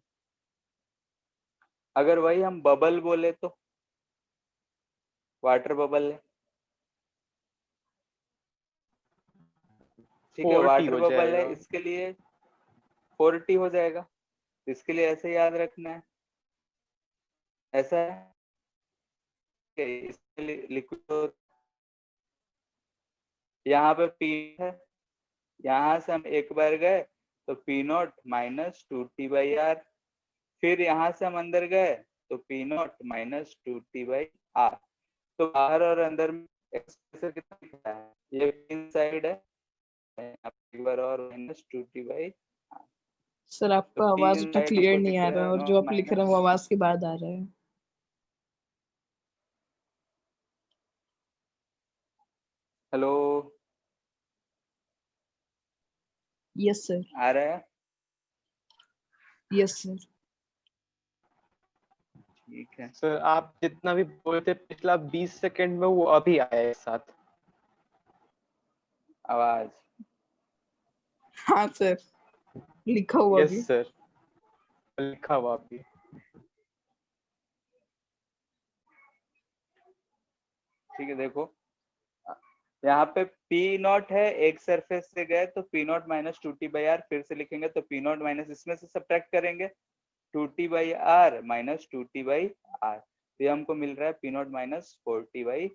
अगर वही हम बबल बोले तो वाटर बबल है, ठीक है, 4T वाटर हो बबल है, जाएगा। इसके लिए 4T हो जाएगा। इसके लिए ऐसे याद रखना है, ऐसा है कि इसके लिए लिक्विड यहाँ पे P है, यहाँ से हम एक बार गए तो P0 माइनस 2T/R, फिर यहाँ से हम अंदर गए तो P0 माइनस 2T/R। तो बाहर और अंदर में एक्सप्रेशन कितना दिख रहा है? ये इनसाइड है, एक बार और माइनस 2T/R। सर आपका तो P आवाज उतना इनसाइड क्लियर हमको नहीं दिख आ रहा रहा है और जो आप लिख रहे हैं वो माइनस, आवाज के बाद आ रहा है। हेलो, यस सर, आ रहा है? Yes sir. ठीक है, सर आप जितना भी बोलते पिछला 20 सेकंड में वो अभी आया एक साथ। आवाज हाँ सर, लिखा हुआ भी। यस सर, लिखा हुआ अभी। ठीक है। देखो यहाँ पे P0 है, एक सरफेस से गए तो P0 माइनस 2T/R, फिर से लिखेंगे तो P0 माइनस इसमें से सब्ट्रैक्ट करेंगे 2T/R माइनस 2T/R, तो ये हमको मिल रहा है P0 माइनस 4T/R,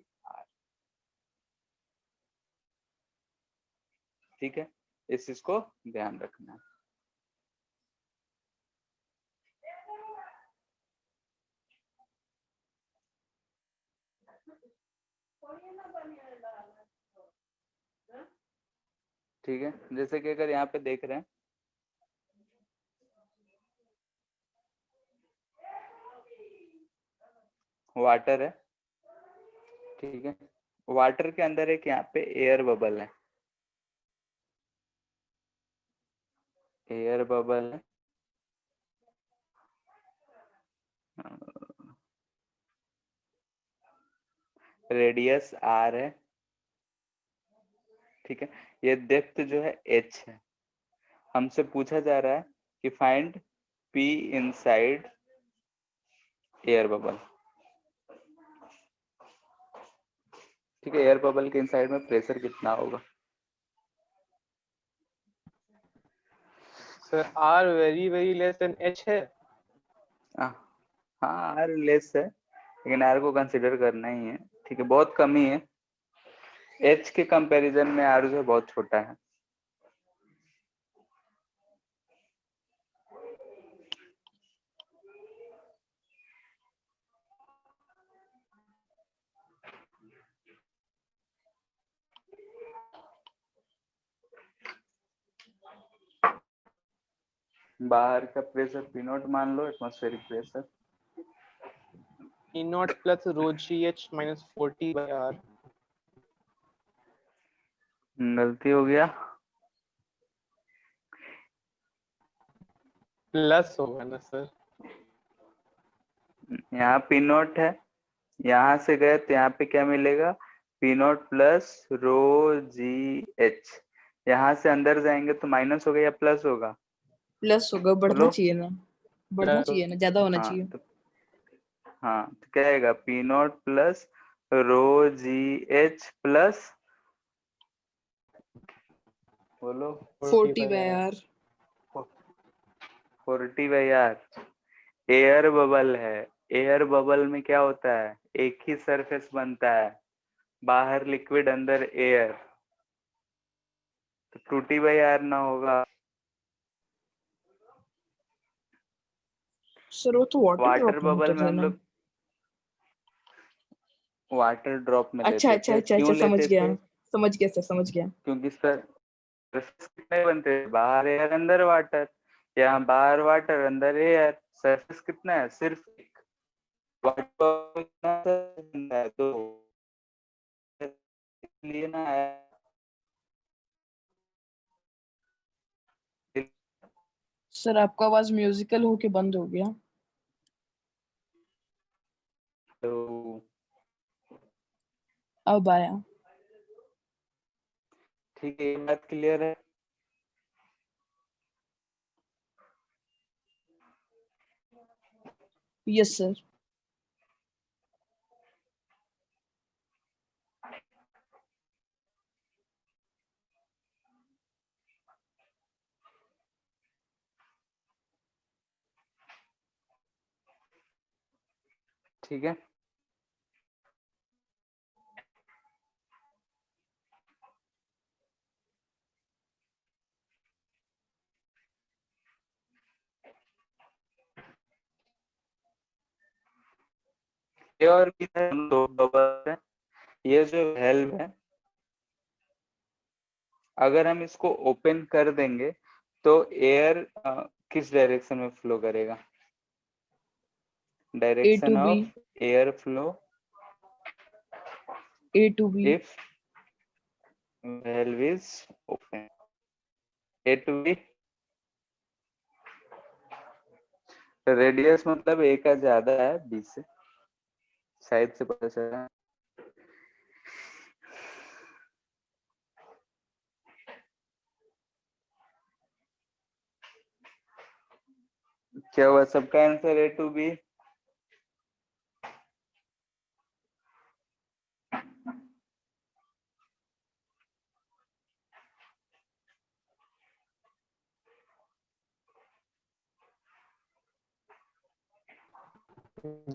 ठीक है। इस चीज को ध्यान रखना है। ठीक है, जैसे कि अगर यहाँ पे देख रहे हैं वाटर है, ठीक है, वाटर के अंदर एक यहाँ पे एयर बबल है, एयर बबल है, रेडियस R है, ठीक है। ये डेप्थ जो है H है। हमसे पूछा जा रहा है कि find P inside air bubble, ठीक है। एयर बबल के इनसाइड में प्रेशर कितना होगा? Sir R very very less than H है। हाँ R लेस है, लेकिन R को कंसिडर करना ही है, ठीक है, बहुत कम ही है। H के कंपैरिजन में R जो है बहुत छोटा है। बाहर का प्रेशर P0 मान लो, atmospheric pressure E0 plus rho GH minus 4T/R। गलती हो गया, प्लस होगा ना सर? यहाँ P0 है, यहाँ से गए तो यहाँ पे क्या मिलेगा? P0 प्लस रो GH, यहाँ से अंदर जाएंगे तो माइनस होगा या प्लस होगा? प्लस होगा, बढ़ना बोलो। चाहिए ना, बढ़ना प्लस चाहिए ना, ज्यादा होना हाँ चाहिए। तो क्या आएगा? P naught plus rho G H plus, बोलो, 40 by R. 40/r। Air bubble है, एयर बबल में क्या होता है? एक ही सरफेस बनता है, बाहर लिक्विड अंदर एयर, तो 2t/r ना होगा। सर वो तो वाटर वाटर ड्रॉप में बबल होता में था हम ना। लोग वाटर ड्रॉप में अच्छा लेते अच्छा थे। अच्छा अच्छा, क्यों समझ लेते गया, थे? समझ गया सर, समझ गया। क्योंकि सर सरफेस कितने बनते हैं? बाहर एयर अंदर वाटर, यहाँ बाहर वाटर अंदर एयर, सरफेस कितना है? सिर्फ एक। वाटर बबल कितना बनता है? दो, इसलिए ना है। सर आपका आवाज म्यूजिकल होके बंद हो गया। तो अब आया। ठीक है, ये बात क्लियर है। Yes sir. ठीक है, ये और भी है, दो बबल है। ये जो वेल्व है, अगर हम इसको ओपन कर देंगे तो एयर किस डायरेक्शन में फ्लो करेगा? A direction to B, of air flow A to B। If valve is open। A to B, radius मतलब ए का ज्यादा है बी से, साइड से पता चला। क्या हुआ? सबका answer A to B?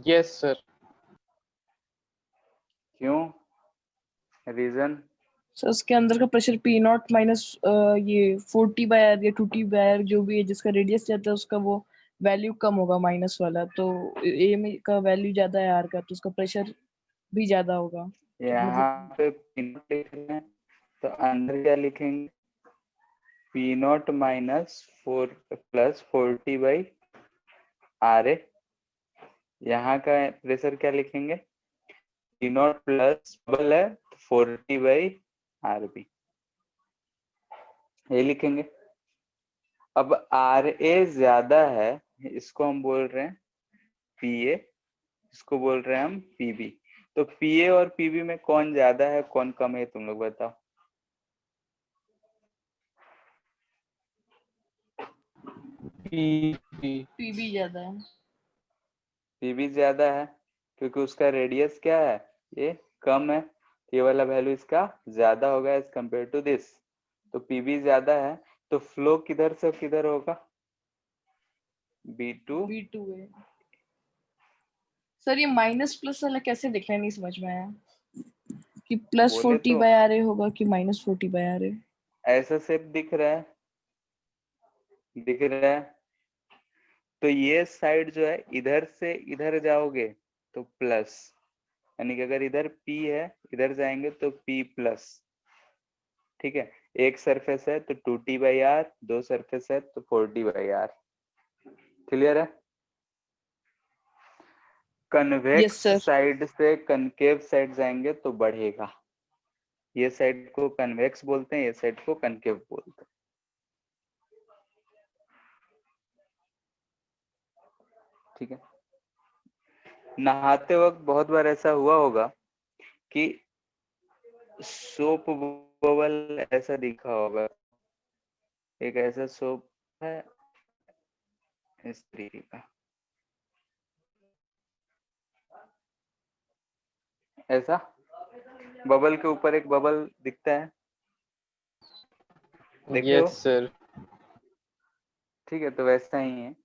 Yes sir. क्यों? रीजन? सर उसके अंदर का प्रेशर पी नॉट माइनस ये 40 बाय आर या 2t बाय आर जो भी है, जिसका रेडियस जाता है उसका वो वैल्यू कम होगा माइनस वाला, तो ए में का वैल्यू ज्यादा है आर का, तो उसका प्रेशर भी ज्यादा होगा। तो यहाँ मतलब पे पी नॉट लिख रहे हैं तो अंदर क्या लिखेंगे? P naught minus 4 plus 40/r। यहाँ का प्रेशर क्या लिखेंगे? पी नॉट प्लस बबल है 40/rb, ये लिखेंगे। अब आर ए ज्यादा है, इसको हम बोल रहे हैं पी ए, इसको बोल रहे हैं हम पीबी। तो पी ए और पीबी में कौन ज्यादा है कौन कम है, तुम लोग बताओ। पीबी ज्यादा है। पीबी ज्यादा है क्योंकि उसका रेडियस क्या है? ये कम है, ये वाला वैल्यू इसका ज्यादा होगा एज कंपेयर टू दिस। तो पीबी ज्यादा है तो फ्लो किधर से किधर होगा? B2 B2 है। सर ये माइनस प्लस वाला कैसे लिखना है, नहीं समझ में आया कि प्लस बोले 40 तो बाय आर ए होगा कि माइनस 40 बाय आर ए। ऐसा शेप दिख रहा है, दिख रहा है। तो ये साइड जो है, इधर से इधर जाओगे तो प्लस, यानी कि अगर इधर P है इधर जाएंगे तो P प्लस। ठीक है, एक सरफेस है तो 2t/r, दो सरफेस है तो 4t/r। क्लियर है? Convex yes sir. साइड से कनकेव साइड जाएंगे तो बढ़ेगा। ये साइड को कन्वेक्स बोलते हैं, ये साइड को कनकेव बोलते हैं। ठीक है, नहाते वक्त बहुत बार ऐसा हुआ होगा कि सोप बबल ऐसा दिखा होगा, एक ऐसा सोप है इस तरीके का, ऐसा बबल के ऊपर एक बबल दिखता है, देखे हो? Yes sir. ठीक है, तो वैसा ही है।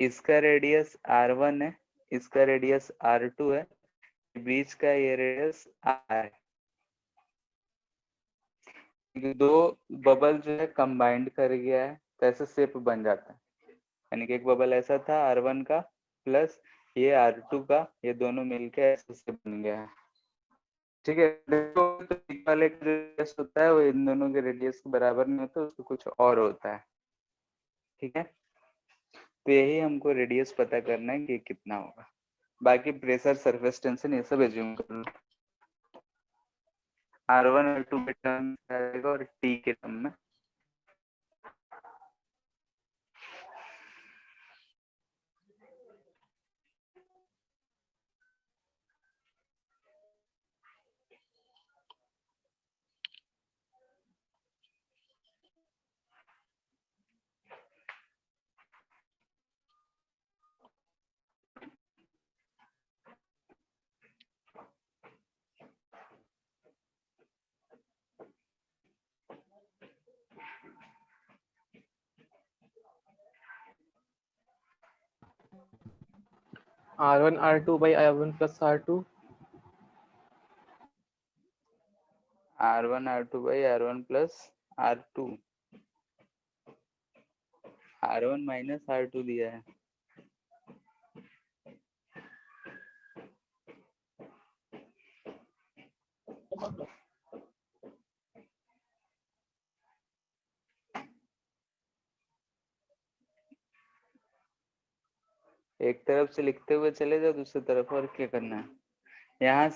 इसका रेडियस R1 है, इसका रेडियस R2 है, बीच का ये रेडियस R है। दो बबल जो है कंबाइंड कर गया है, तो ऐसा शेप बन जाता है। यानी कि एक बबल ऐसा था R1 का प्लस ये R2 का, ये दोनों मिलके ऐसे शेप बन गया है। ठीक है, देखो तो बीच वाले का जो रेडियस होता है वो इन दोनों के रेडियस के बराबर नहीं होता, उसको कुछ और होता है। ठीक है, तो यही हमको रेडियस पता करना है कि कितना होगा। बाकी प्रेशर, सरफेस टेंशन ये सब एज्यूम कर लो। R1 R2 के टर्म में आएगा और T के टर्म में। R1 R2 by R1 plus R2। R1 R2 by R1 plus R2, R1 minus R2 दिया है। एक तरफ से लिखते हुए चले जाओ दूसरी तरफ, और क्या करना है। यहाँ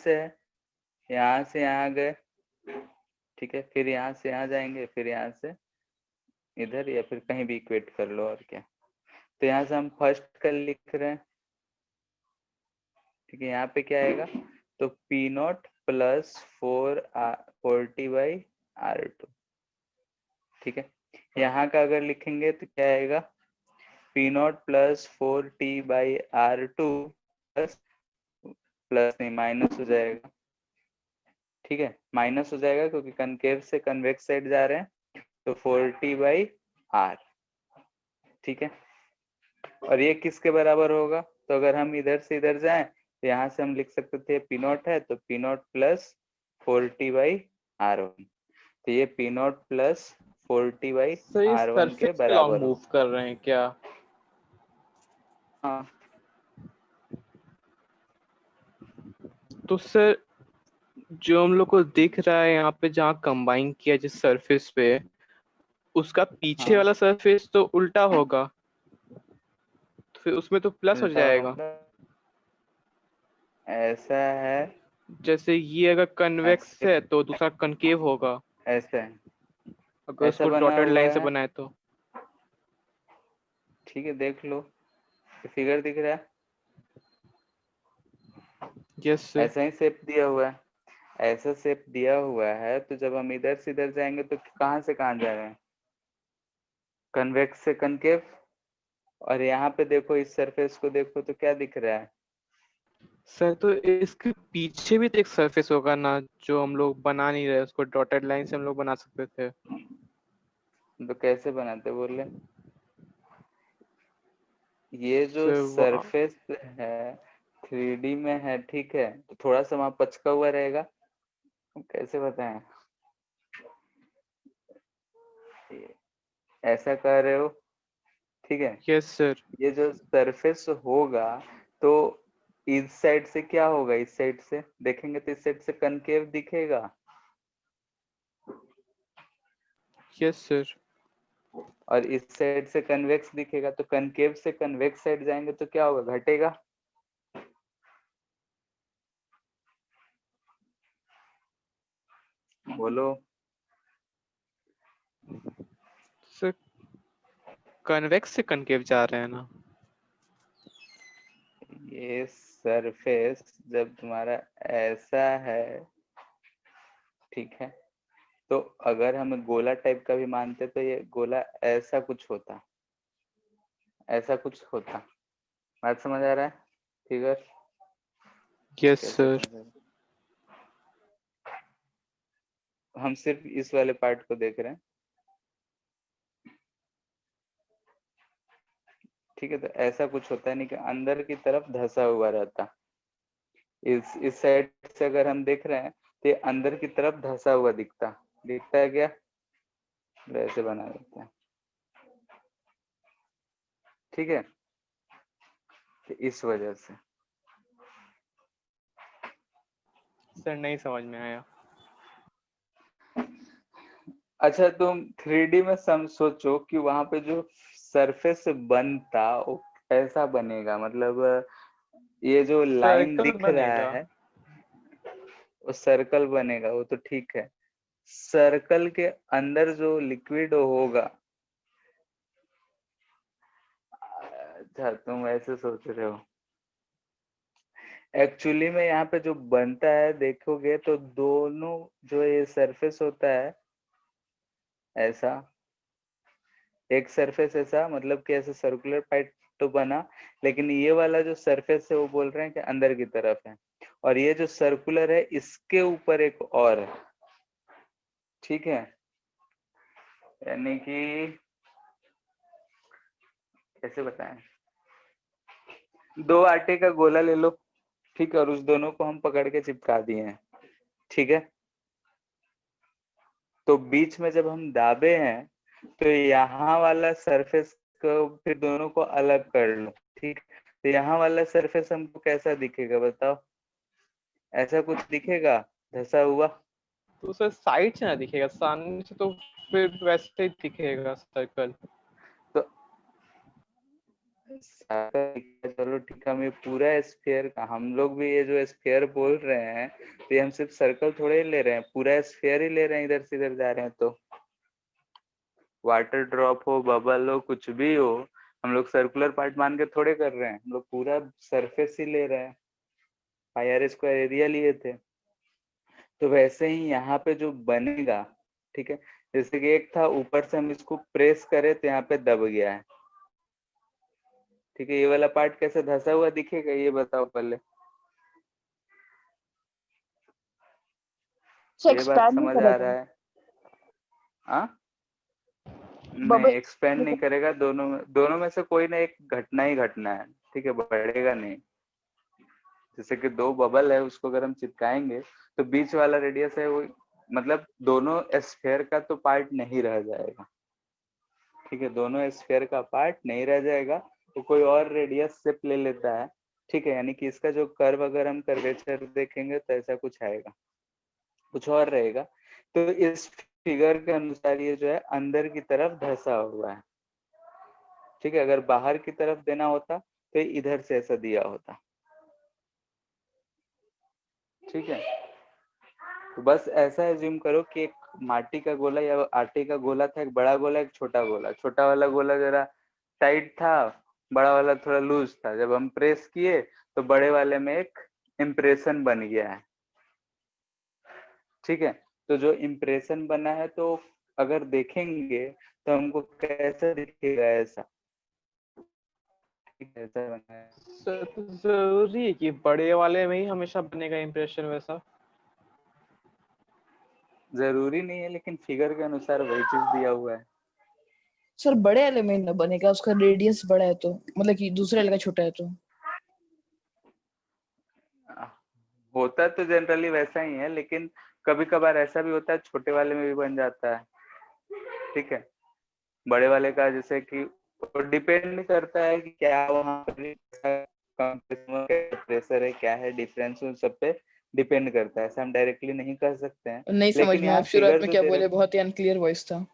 से यहाँ गए, ठीक है, फिर यहाँ से यहाँ जाएंगे, फिर यहाँ से इधर, या फिर कहीं भी इक्वेट कर लो, और क्या। तो यहाँ से हम फर्स्ट का लिख रहे हैं, ठीक है। यहाँ पे क्या आएगा, तो P0 प्लस 4T/R2, ठीक है। यहाँ का अगर लिखेंगे तो क्या आएगा, P0 प्लस 4T/R2 प्लस नहीं, माइनस हो जाएगा, ठीक है, माइनस हो जाएगा क्योंकि कनकेव से कन्वेक्स साइड जा रहे हैं, तो 4T/R, ठीक है। और ये किसके बराबर होगा, तो अगर हम इधर से इधर जाएं तो यहाँ से हम लिख सकते थे P0 है तो P0 प्लस 4T/R1, तो ये P0 प्लस सर ये 4T/R1 के सरफेस पे लॉन्ग बराबर मूव होगा। कर रहे हैं क्या? हाँ, तो सर जो हम लोग को दिख रहा है यहाँ पे जहाँ कंबाइन किया जिस सरफेस पे, उसका पीछे हाँ, वाला सरफेस तो उल्टा होगा, तो फिर उसमें तो प्लस हो उल्टा जाएगा। मतलब ऐसा है, जैसे ये अगर कन्वेक्स है तो दूसरा कनकेव होगा, ऐसा है, अगर ऐसा उसको बना डॉटेड हुआ लाइन से है, बनाए तो। ठीक है, देख लो, फिगर दिख रहा है, यस सर। ऐसा ही शेप दिया हुआ है, ऐसा शेप दिया हुआ है, तो जब हम इधर से इधर जाएंगे तो कहाँ से कहाँ जा रहे हैं, कन्वेक्स से कनकेव। और यहाँ पे देखो, इस सरफेस को देखो तो क्या दिख रहा है, सर तो इसके पीछे भी तो एक सरफेस होगा ना जो हम लोग बना नहीं रहे, उसको डॉटेड लाइन से हम लोग बना सकते थे। तो कैसे बनाते बोले, ये जो सर वहाँ सरफेस है 3D में है, ठीक है, तो थोड़ा सा वहां पचका हुआ रहेगा, कैसे बताएं, ऐसा कह रहे हो, ठीक है। Yes sir. ये जो सरफेस होगा, तो इस साइड से क्या होगा, इस साइड से देखेंगे तो इस साइड से कनकेव दिखेगा, यस सर। और इस साइड से कन्वेक्स दिखेगा, तो कनकेव से कन्वेक्स साइड जाएंगे तो क्या होगा, घटेगा। बोलो, सर कन्वेक्स से कनकेव जा रहे हैं ना? ये सरफेस जब तुम्हारा ऐसा है, ठीक है, तो अगर हम गोला टाइप का भी मानते तो ये गोला ऐसा कुछ होता, ऐसा कुछ होता। बात समझ आ रहा है? फिगर यस कैसे सर। समझ आ रहा है? हम सिर्फ इस वाले पार्ट को देख रहे हैं, ठीक है। तो ऐसा कुछ होता है, नहीं कि अंदर की तरफ धंसा हुआ रहता। इस साइड से अगर हम देख रहे हैं तो ये अंदर की तरफ धंसा हुआ दिखता है क्या? वैसे बना देते हैं, ठीक है। तो इस वजह से सर नहीं समझ में आया। अच्छा, तुम 3D में सोचो कि वहां पे जो सरफेस बनता वो कैसा बनेगा। मतलब ये जो लाइन सर्कल दिख रहा बनेगा। है वो सर्कल बनेगा, वो तो ठीक है। सर्कल के अंदर जो लिक्विड होगा, अच्छा तुम ऐसे सोच रहे हो। एक्चुअली में यहाँ पे जो बनता है देखोगे तो दोनों जो ये सरफेस होता है ऐसा, एक सरफेस ऐसा, मतलब कि ऐसे सर्कुलर पाइप तो बना, लेकिन ये वाला जो सरफेस है वो बोल रहे हैं कि अंदर की तरफ है, और ये जो सर्कुलर है इसके ऊपर एक और है, ठीक है। यानी कि कैसे बताएं, दो आटे का गोला ले लो, ठीक है, और उस दोनों को हम पकड़ के चिपका दिए हैं, ठीक है। तो बीच में जब हम दाबे हैं तो यहाँ वाला सरफेस को फिर दोनों को अलग कर लो, ठीक। तो यहाँ वाला सरफेस हमको कैसा दिखेगा बताओ? ऐसा कुछ दिखेगा धसा हुआ? तो सर साइड से ना दिखेगा, सामने से तो फिर वैसे ही दिखेगा सर्कल। तो चलो ठीक है, हम ये पूरा स्फीयर का, हम लोग भी ये जो स्फीयर बोल रहे हैं तो ये हम सिर्फ सर्कल थोड़े ही ले रहे हैं, पूरा स्फीयर ही ले रहे हैं, इधर से इधर जा रहे हैं। तो वाटर ड्रॉप हो, बबल हो, कुछ भी हो, हम लोग सर्कुलर पार्ट मान के थोड़े कर रहे हैं, हम लोग पूरा सरफेस ही ले रहे हैं, पाई स्क्वायर एरिया लिए थे। तो वैसे ही यहाँ पे जो बनेगा, ठीक है, जैसे कि एक था ऊपर से हम इसको प्रेस करें तो यहाँ पे दब गया है, ठीक है। ये वाला पार्ट कैसे धंसा हुआ दिखेगा ये बताओ पहले, ये बात एक्सपैंड नहीं समझ आ करेगा, रहा है? हाँ, नहीं बबल एक्सपेंड नहीं करेगा, दोनों में से कोई ना एक घटना ही घटना है, ठीक है, बढ़ेगा नहीं। जैसे कि दो बबल है, उसको अगर हम चिपकाएंगे तो बीच वाला रेडियस है वो, मतलब दोनों स्फीयर का तो पार्ट नहीं रह जाएगा, ठीक है, दोनों स्फीयर का पार्ट नहीं रह जाएगा, तो कोई और रेडियस शेप ले लेता है, ठीक है। यानी कि इसका जो कर्व अगर हम कर्वेचर देखेंगे तो ऐसा कुछ आएगा, कुछ और रहेगा। तो इस फिगर के अनुसार ये जो है अंदर की तरफ धंसा हुआ है, ठीक है। अगर बाहर की तरफ देना होता तो इधर से ऐसा दिया होता, ठीक है। तो बस ऐसा एज्यूम करो कि एक माटी का गोला या आटे का गोला था, एक बड़ा गोला, एक छोटा गोला। छोटा वाला गोला जरा टाइट था, बड़ा वाला थोड़ा लूज था। जब हम प्रेस किए तो बड़े वाले में एक इम्प्रेशन बन गया है, ठीक है। तो जो इम्प्रेशन बना है तो अगर देखेंगे तो हमको कैसा दिखेगा? ऐसा, ठीक है, ऐसा बना है। सर तो जरूरी है कि बड़े वाले में ही हमेशा बनेगा इम्प्रेशन वैसा? जरूरी नहीं है, लेकिन फिगर के अनुसार वही चीज दिया हुआ है। सर बड़े वाले में ना बनेगा, उसका रेडियस बड़ा है तो, मतलब कि दूसरे वाले का छोटा है तो। होता तो जनरली वैसा ही है, लेकिन कभी कभार ऐसा भी होता है छोटे वाले में भी बन जाता है, ठीक है। बड़े वाले का जैसे कि डिपेंड करता है कि क्या वहाँ पर प्रेशर है, क्या है डिफरेंस, उन सब पे डिपेंड करता है, ऐसा हम डायरेक्टली नहीं कह सकते हैं। नहीं समझ लेकिन में यहाँ आया, शुरुआत फिगर में जो क्या दे बोले, रखे, बहुत ही अनक्लियर वॉइस था।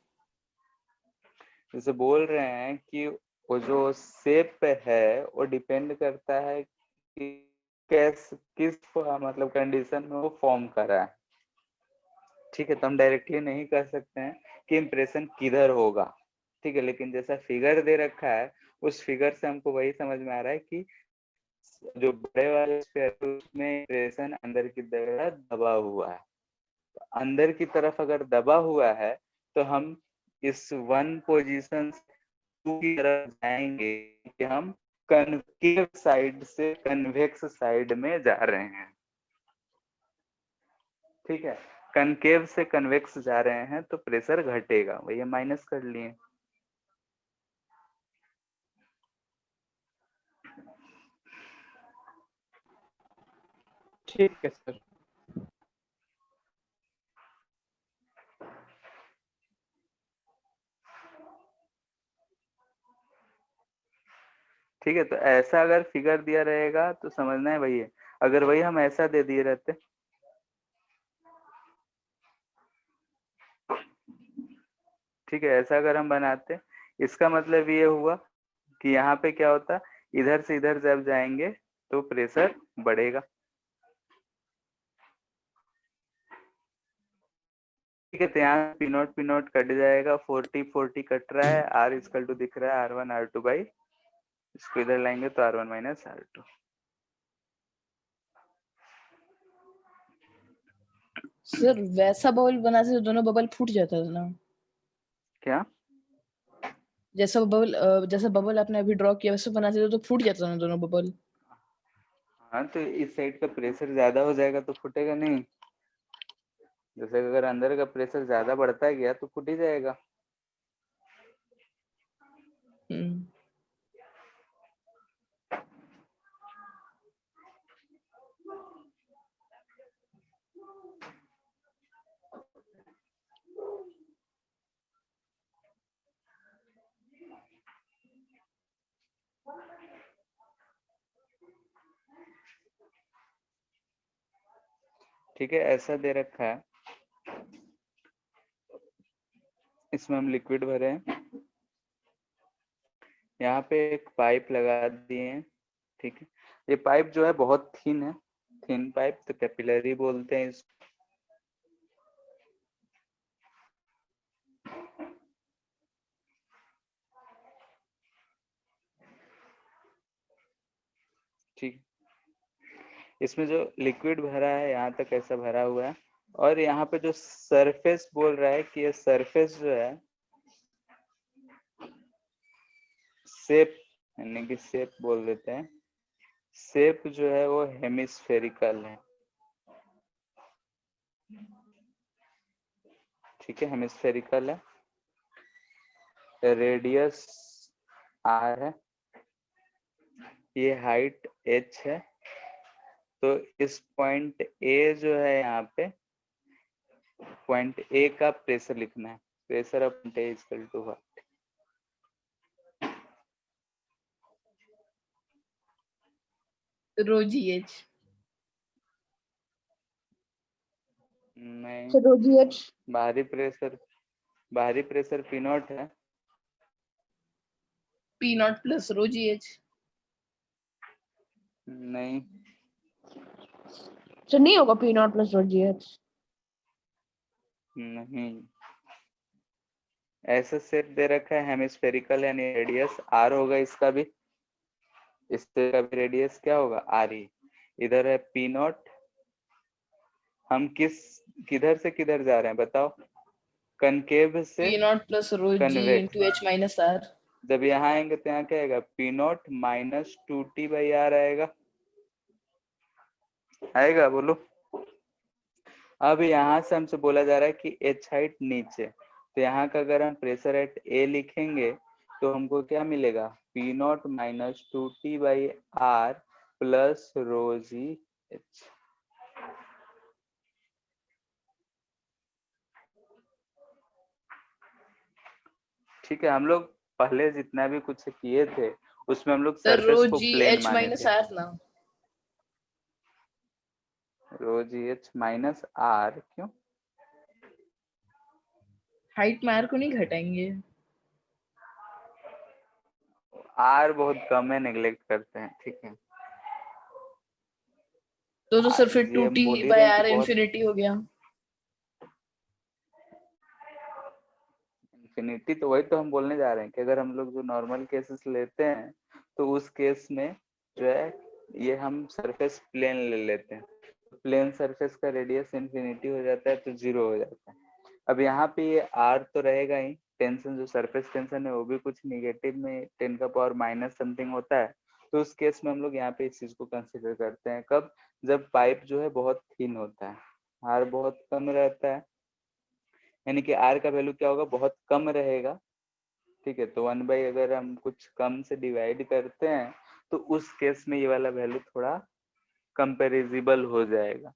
जैसे बोल रहे हैं कि वो जो शेप है वो डिपेंड करता है कि किस मतलब कंडीशन में वो फॉर्म करा है, ठीक है। तो हम डायरेक्टली नहीं कह सकते हैं कि इम्प्रेशन किधर होगा, ठीक है। लेकिन जैसा फिगर दे रखा है उस फिगर से हमको वही समझ में आ रहा है कि जो बड़े वाले स्फीयर उसमें इम्प्रेशन अंदर की तरह दबा हुआ है, तो अंदर की तरफ अगर दबा हुआ है तो हम इस 1 पोजीशन 2 की तरफ जाएंगे कि हम कनकेव साइड से कन्वेक्स साइड में जा रहे हैं। ठीक है, कनकेव से कन्वेक्स जा रहे हैं तो प्रेशर घटेगा, वही माइनस कर लिए। ठीक है सर। ठीक है, तो ऐसा अगर फिगर दिया रहेगा तो समझना है वही है। अगर वही हम ऐसा दे दिए रहते, ठीक है, ऐसा अगर हम बनाते, इसका मतलब ये हुआ कि यहाँ पे क्या होता, इधर से इधर जब जाएंगे तो प्रेशर बढ़ेगा। ठीक है, तो यहाँ पी नोट कट जाएगा, 40 कट रहा है, आर इक्वल टू दिख रहा है R1 R2 बाई, इसको इधर लाएंगे तो R1 माइनस R2। सर वैसा बबल बनाते तो दोनों बबल फूट जाता था ना। क्या? जैसा बबल आपने अभी ड्रॉ किया वैसे बनाते तो फूट जाता ना दोनों बबल। हाँ, तो इस साइड का प्रेशर ज्यादा हो जाएगा तो फूटेगा नहीं। जैसे अगर अंदर का प्रेशर ज्यादा बढ़ता गया तो फूट ही जाएगा। ठीक है, ऐसा दे रखा है, इसमें हम लिक्विड भरे हैं, यहाँ पे एक पाइप लगा दिए हैं। ठीक है, ये पाइप जो है बहुत थिन है, थिन पाइप, तो कैपिलरी बोलते हैं इसको। ठीक, इसमें जो लिक्विड भरा है यहाँ तक ऐसा भरा हुआ है, और यहाँ पे जो सरफेस बोल रहा है कि ये सरफेस जो है शेप, यानी कि शेप बोल देते हैं, शेप जो है वो हेमिस्फेरिकल है। ठीक है, हेमिस्फेरिकल है, रेडियस R है, ये हाइट H है। तो इस पॉइंट A जो है यहाँ पे, पॉइंट A का प्रेशर लिखना है, pressure of point A equal to what? Rho G H. नहीं, रो जी एच। बाहरी प्रेशर P नॉट है। P naught plus rho G H. नहीं, तो नहीं होगा P naught plus rho G H. नहीं, ऐसा शेप दे रखा है हेमिस्फेरिकल, यानी रेडियस R होगा इसका भी, इसका भी रेडियस क्या होगा R ही। इधर है P नॉट, हम किधर से किधर जा रहे हैं बताओ? कनकेव से P naught plus rho G convex. Into H minus R. जब यहाँ आएंगे तो यहाँ क्या आएगा? P naught minus 2T by R आएगा, आएगा बोलो। अब यहाँ से हमसे बोला जा रहा है कि H हाइट नीचे, तो यहाँ का अगर हम प्रेशर एट A लिखेंगे तो हमको क्या मिलेगा? P naught minus 2T by R plus rho G H। ठीक है, हम लोग पहले जितना भी कुछ किए थे उसमें हम लोग सर रो सरफेस को जी प्लेन एच माने माइनस थे। आर ना। रो जी एच माइनस आर क्यों? हाइट में आर को नहीं घटाएंगे। आर बहुत कम है, नेग्लेक्ट करते हैं। ठीक है, तो सर फिर ये टू हम टी बोल ही रहे बाई हैं कि आर बहुत इन्फिनिटी हो गया। इन्फिनिटी, तो वही तो हम बोलने जा रहे हैं कि अगर हम लोग जो नॉर्मल केसेस लेते हैं तो उस केस में जो है ये हम सरफेस प्लेन ले लेते हैं। प्लेन सरफेस का रेडियस इन्फिनिटी हो जाता है तो 0 हो जाता है। अब यहाँ पे ये r तो रहेगा ही, टेंशन जो सरफेस टेंशन है वो भी कुछ निगेटिव में 10 का पावर माइनस समथिंग होता है। तो उस केस में हम लोग यहाँ पे इस चीज को कंसिडर करते हैं कब, जब पाइप जो है बहुत थिन होता है, r बहुत कम रहता है, यानी कि r का वैल्यू क्या होगा, बहुत कम रहेगा। ठीक है, तो 1/, अगर हम कुछ कम से डिवाइड करते हैं तो उस केस में ये वाला वैल्यू थोड़ा कंपेरिजिबल हो जाएगा,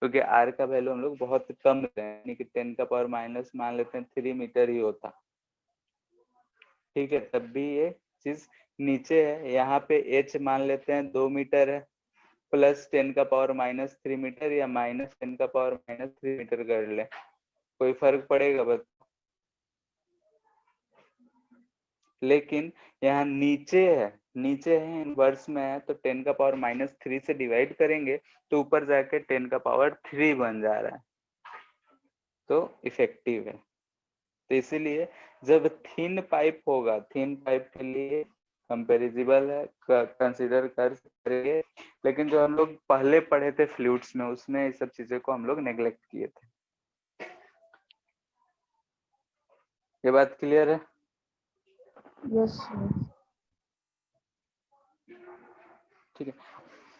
क्योंकि r का वैल्यू हम लोग बहुत कम लेते हैं, यानी कि 10 का पावर माइनस मान लेते हैं 3 मीटर ही होता। ठीक है, तब भी ये चीज नीचे है। यहाँ पे h मान लेते हैं 2 मीटर है, प्लस 10 का पावर माइनस 3 मीटर या माइनस 10 का पावर माइनस 3 मीटर कर ले, कोई फर्क पड़ेगा बस। लेकिन यहाँ नीचे है इनवर्स में है, तो 10 का पावर माइनस 3 से डिवाइड करेंगे तो ऊपर जाके 10 का पावर 3 बन जा रहा है, तो इफेक्टिव है। तो इसीलिए जब थिन पाइप होगा, थिन पाइप के लिए कंपेरिजिबल है, कंसिडर कर करेंगे। लेकिन जो हम लोग पहले पढ़े थे फ्लूइड्स में, उसमें ये सब चीजों को हम लोग नेग्लेक्ट किए थे। ये बात क्लियर है? यस। ठीक है,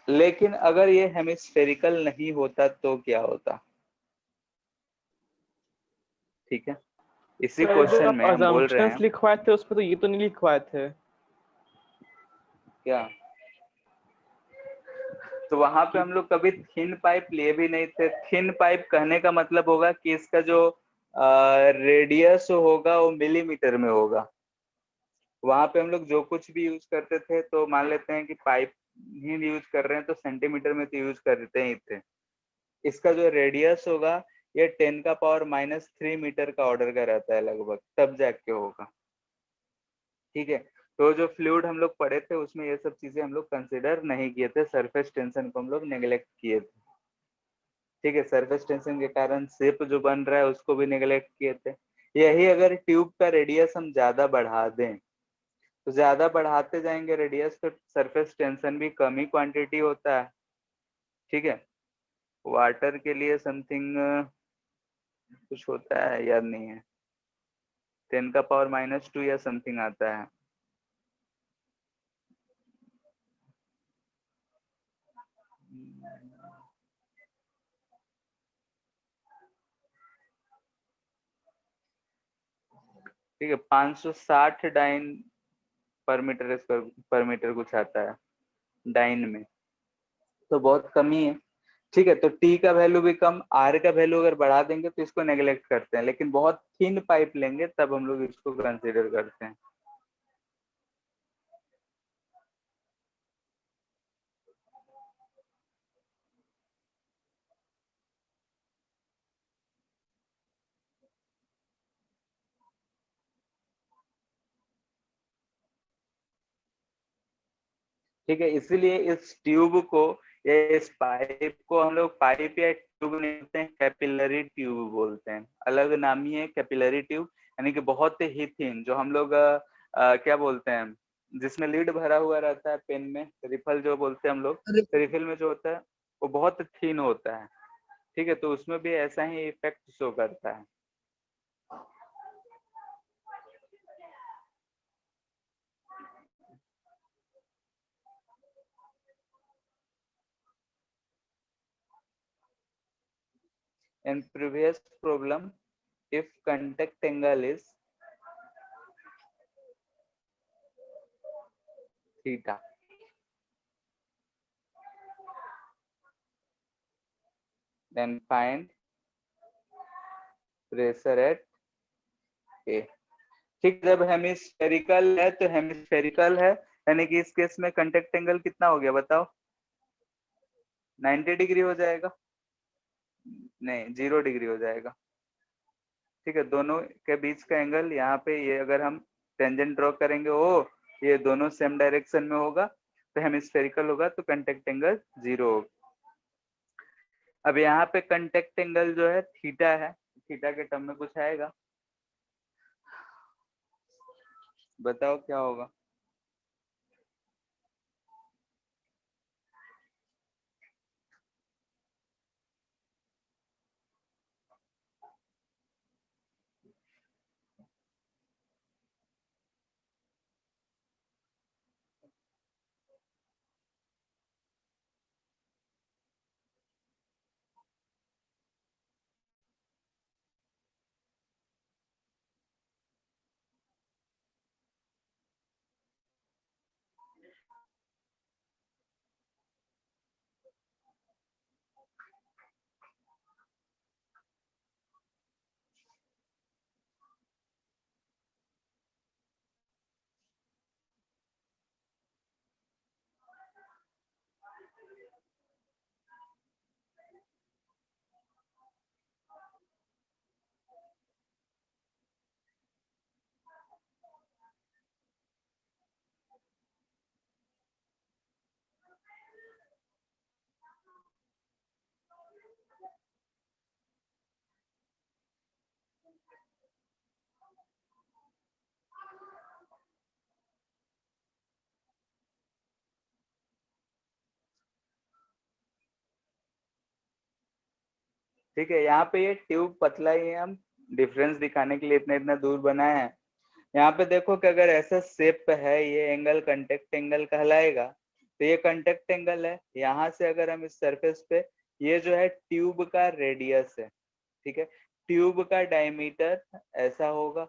लेकिन अगर ये हेमिस्फेरिकल नहीं होता तो क्या होता? ठीक है, इसी सर जो क्वेश्चन आप में हम बोल रहे अजम्पशंस हैं लिखवाए थे उसमें तो ये तो नहीं लिखवाए थे। क्या, तो वहां पे हम लोग कभी थिन पाइप लिए भी नहीं थे। थिन पाइप कहने का मतलब होगा कि इसका जो रेडियस होगा वो मिलीमीटर में होगा। वहां पे हम लोग जो कुछ भी यूज करते थे, तो मान लेते हैं कि पाइप ही यूज कर रहे हैं तो सेंटीमीटर में तो यूज करते ही थे। इसका जो रेडियस होगा ये 10 का पावर माइनस 3 मीटर का ऑर्डर का रहता है लगभग, तब जाके होगा। ठीक है, तो जो फ्लूइड हम लोग पढ़े थे उसमें ये सब चीजें हम लोग कंसिडर नहीं किए थे, सरफेस टेंशन को हम लोग नेग्लेक्ट किए थे। ठीक है, सरफेस टेंशन के कारण शेप जो बन रहा है उसको भी नेग्लेक्ट किए थे। यही अगर ट्यूब का रेडियस हम ज्यादा बढ़ा दें, तो ज्यादा बढ़ाते जाएंगे रेडियस तो सरफेस टेंशन भी कम ही क्वांटिटी होता है। ठीक है, वाटर के लिए समथिंग कुछ होता है, याद नहीं है, 10 का पावर माइनस 2 या समथिंग आता है। ठीक है, 560 डाइन पर मीटर स्क्वायर पर मीटर कुछ आता है डाइन में, तो बहुत कमी है। ठीक है, तो टी का वैल्यू भी कम, आर का वैल्यू अगर बढ़ा देंगे तो इसको नेग्लेक्ट करते हैं, लेकिन बहुत थिन पाइप लेंगे तब हम लोग इसको कंसीडर करते हैं। ठीक है, इसीलिए इस ट्यूब को या इस पाइप को हम लोग पाइप या ट्यूब नहीं बोलते हैं, कैपिलरी ट्यूब बोलते हैं। अलग नाम ही है कैपिलरी ट्यूब, यानी कि बहुत ही थिन, जो हम लोग क्या बोलते हैं, जिसमें लीड भरा हुआ रहता है पेन में, रिफल जो बोलते हैं हम लोग, रिफिल में जो होता है वो बहुत थिन होता है। ठीक है, तो उसमें भी ऐसा ही इफेक्ट शो करता है। In previous problem, if contact angle is theta, then find pressure at A। ठीक, जब हेमिस्फेरिकल है तो हेमिस्फेरिकल है, यानी कि इस केस में कंटेक्ट एंगल कितना हो गया बताओ? 90 डिग्री हो जाएगा? नहीं, 0 डिग्री हो जाएगा। ठीक है, दोनों के बीच का एंगल यहाँ पे, ये अगर हम टेंजेंट ड्रॉ करेंगे ओ, ये दोनों सेम डायरेक्शन में होगा तो हेमिस्फेरिकल होगा, तो कंटेक्ट एंगल 0 होगा। अब यहाँ पे कंटेक्ट एंगल जो है थीटा है, थीटा के टर्म में कुछ आएगा, बताओ क्या होगा? ठीक है, यहाँ पे ये ट्यूब पतला ही है, हम डिफरेंस दिखाने के लिए इतना इतना दूर बनाए हैं। यहाँ पे देखो कि अगर ऐसा शेप है, ये एंगल कंटेक्ट एंगल कहलाएगा। तो ये कंटेक्ट एंगल है, यहाँ से अगर हम इस सरफेस पे, ये जो है ट्यूब का रेडियस है, ठीक है, ट्यूब का डायमीटर ऐसा होगा,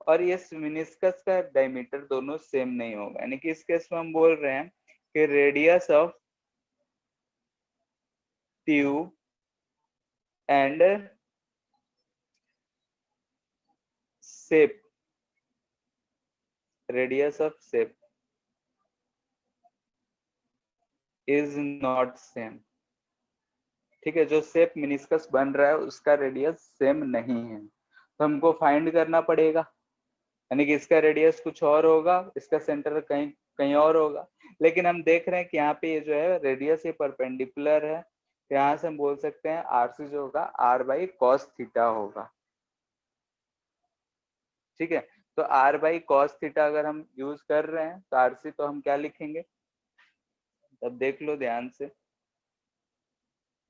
और ये मिनिस्कस का डायमीटर दोनों सेम नहीं होगा। यानी कि इस केस में हम बोल रहे हैं कि radius of tube and shape, radius of shape is not same. ठीक है, जो शेप मिनिस्कस बन रहा है उसका रेडियस सेम नहीं है, तो हमको फाइंड करना पड़ेगा। यानी कि इसका रेडियस कुछ और होगा, इसका सेंटर कहीं कहीं और होगा। लेकिन हम देख रहे हैं कि यहाँ पे ये जो है रेडियस ये परपेंडिकुलर है, तो यहाँ से हम बोल सकते हैं आरसी जो होगा आर बाई कॉस थीटा होगा। ठीक है, तो आर बाई कॉस थीटा अगर हम यूज कर रहे हैं तो आरसी तो हम क्या लिखेंगे, तब देख लो ध्यान से।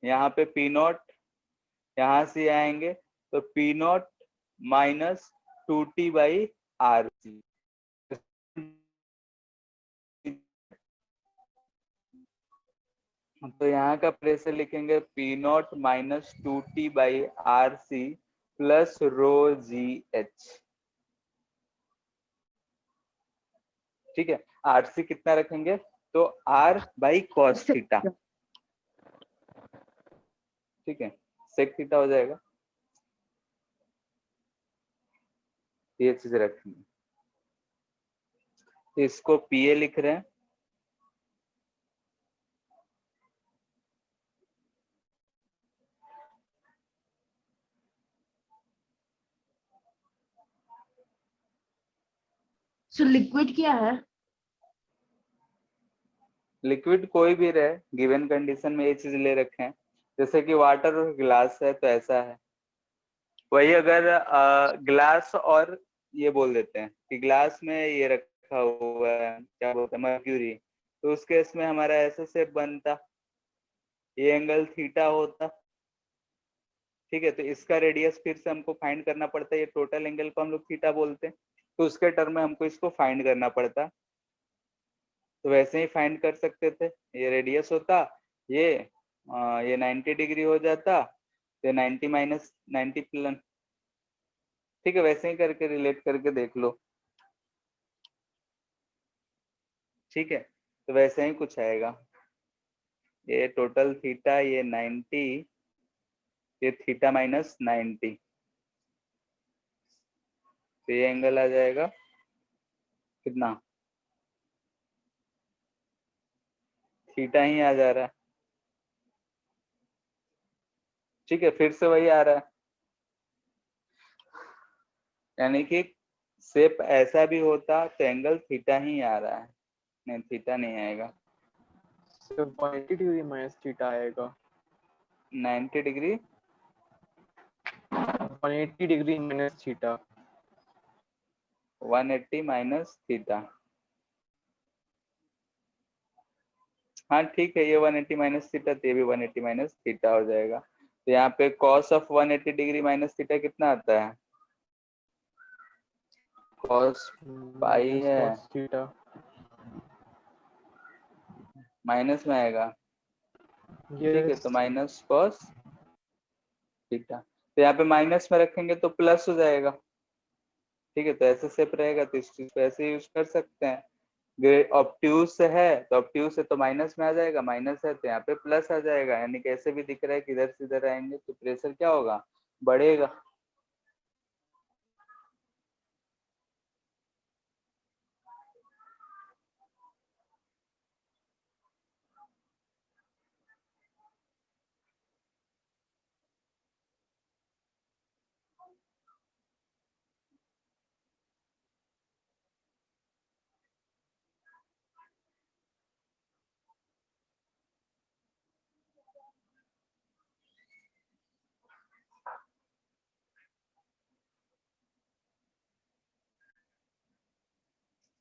यहाँ पे पी नॉट, यहाँ से आएंगे तो P naught minus 2t by R C. तो यहाँ का प्रेशर लिखेंगे P naught minus 2t by R C plus rho G H. ठीक है, आर सी कितना रखेंगे, तो आर बाई कॉस थीटा। ठीक है, सेक थीटा हो जाएगा, ये चीज रखेंगे। तो इसको पी ए लिख रहे हैं, सो लिक्विड क्या है? लिक्विड कोई भी रहे, गिवन कंडीशन में ये चीज ले रखे हैं। जैसे कि वाटर और ग्लास है तो ऐसा है, वही अगर ग्लास और ये बोल देते हैं कि ग्लास में ये रखा हुआ है, क्या बोलते हैं, मर्क्यूरी, तो उस केस में हमारा ऐसा शेप बनता, ये एंगल थीटा होता। ठीक है, तो इसका रेडियस फिर से हमको फाइंड करना पड़ता है, ये टोटल एंगल को हम लोग थीटा बोलते हैं, तो उसके टर्म में हमको इसको फाइंड करना पड़ता। तो वैसे ही फाइंड कर सकते थे, ये रेडियस होता, ये 90 डिग्री हो जाता, ये 90 माइनस 90 प्लस। ठीक है, वैसे ही करके रिलेट करके देख लो। ठीक है, तो वैसे ही कुछ आएगा, ये टोटल थीटा, ये 90, ये थीटा माइनस 90, तो ये एंगल आ जाएगा कितना, थीटा ही आ जा रहा है। ठीक है, फिर से वही आ रहा है, यानी कि शेप ऐसा भी होता तो एंगल थीटा ही आ रहा है, नहीं थीटा नहीं आएगा, सिर्फ 180 डिग्री माइनस थीटा आएगा। 90 degree 180 degree minus theta. 180 minus theta. हाँ ठीक है, ये 180 माइनस थीटा, तो ये भी 180 माइनस थीटा हो जाएगा। तो यहाँ पे cos of 180 degree minus theta कितना आता है, cos पाई माइनस है, कॉस थीटा। माइनस में आएगा। ठीक है, तो माइनस cos थीटा, तो यहाँ पे माइनस में रखेंगे तो प्लस हो जाएगा। ठीक है, तो ऐसे शेप रहेगा, तो इस चीज को ऐसे यूज कर सकते हैं। ऑब्ट्यूज है तो ऑब्ट्यूज है तो माइनस में आ जाएगा, माइनस है तो यहाँ पे प्लस आ जाएगा। यानी कैसे भी दिख रहा है कि इधर से इधर आएंगे तो प्रेशर क्या होगा, बढ़ेगा।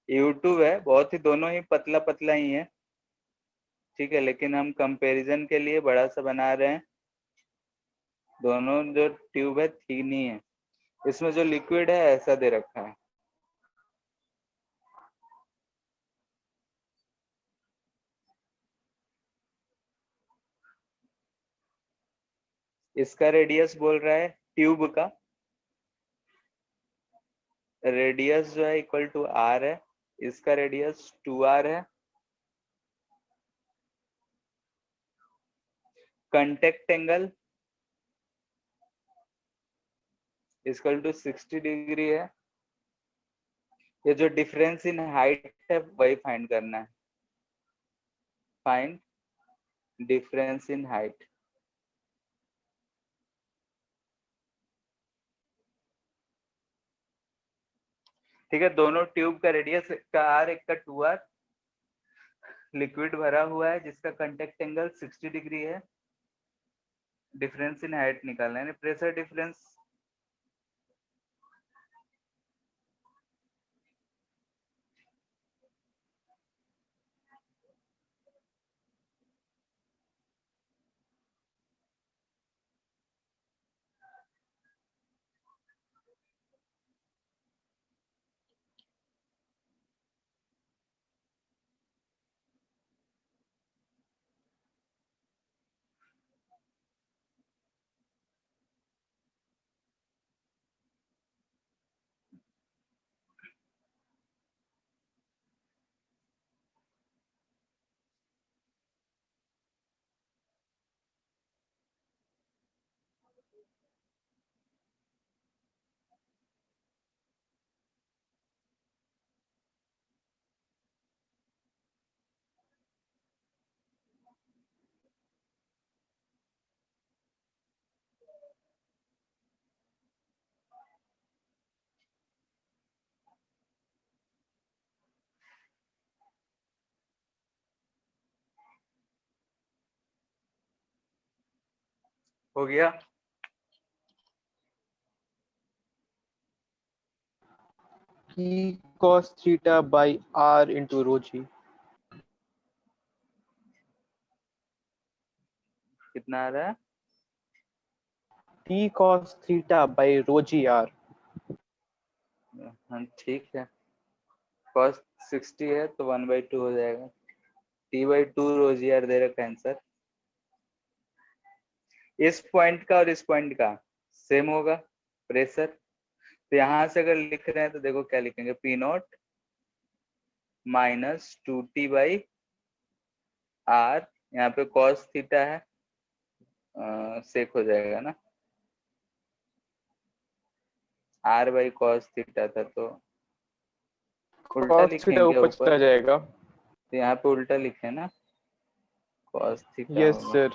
यूट्यूब है, बहुत ही दोनों ही पतला पतला ही है। ठीक है, लेकिन हम कंपैरिजन के लिए बड़ा सा बना रहे हैं। दोनों जो ट्यूब है थीन ही है, इसमें जो लिक्विड है ऐसा दे रखा है। इसका रेडियस बोल रहा है ट्यूब का रेडियस जो है इक्वल टू आर है, इसका रेडियस 2r है। Contact angle equal to 60 degree है। ये जो डिफरेंस इन हाइट है वही फाइंड करना है। Find difference in height. ठीक है, दोनों ट्यूब का रेडियस का आर, एक का 2r, लिक्विड भरा हुआ है जिसका कंटेक्ट एंगल 60 डिग्री है। डिफरेंस इन हाइट निकालना है, प्रेशर डिफरेंस हो गया। P cos theta by R into rho g। कितना आ रहा है? P cos theta by rho g R। हाँ ठीक है, cos 60 है तो 1/2 हो जाएगा। t/2 रोजी आर दे रखा आंसर। इस पॉइंट का और इस पॉइंट का सेम होगा प्रेशर, तो यहां से अगर लिख रहे हैं तो देखो क्या लिखेंगे, पी नॉट माइनस 2t/r, यहाँ पे cos थीटा है, सेक हो जाएगा ना, r/cos थीटा था तो उल्टा cos theta लिखेंगे ऊपर ऊपर, चला जाएगा। तो यहाँ पे उल्टा लिखे ना, cos थीटा यस होगा। सर।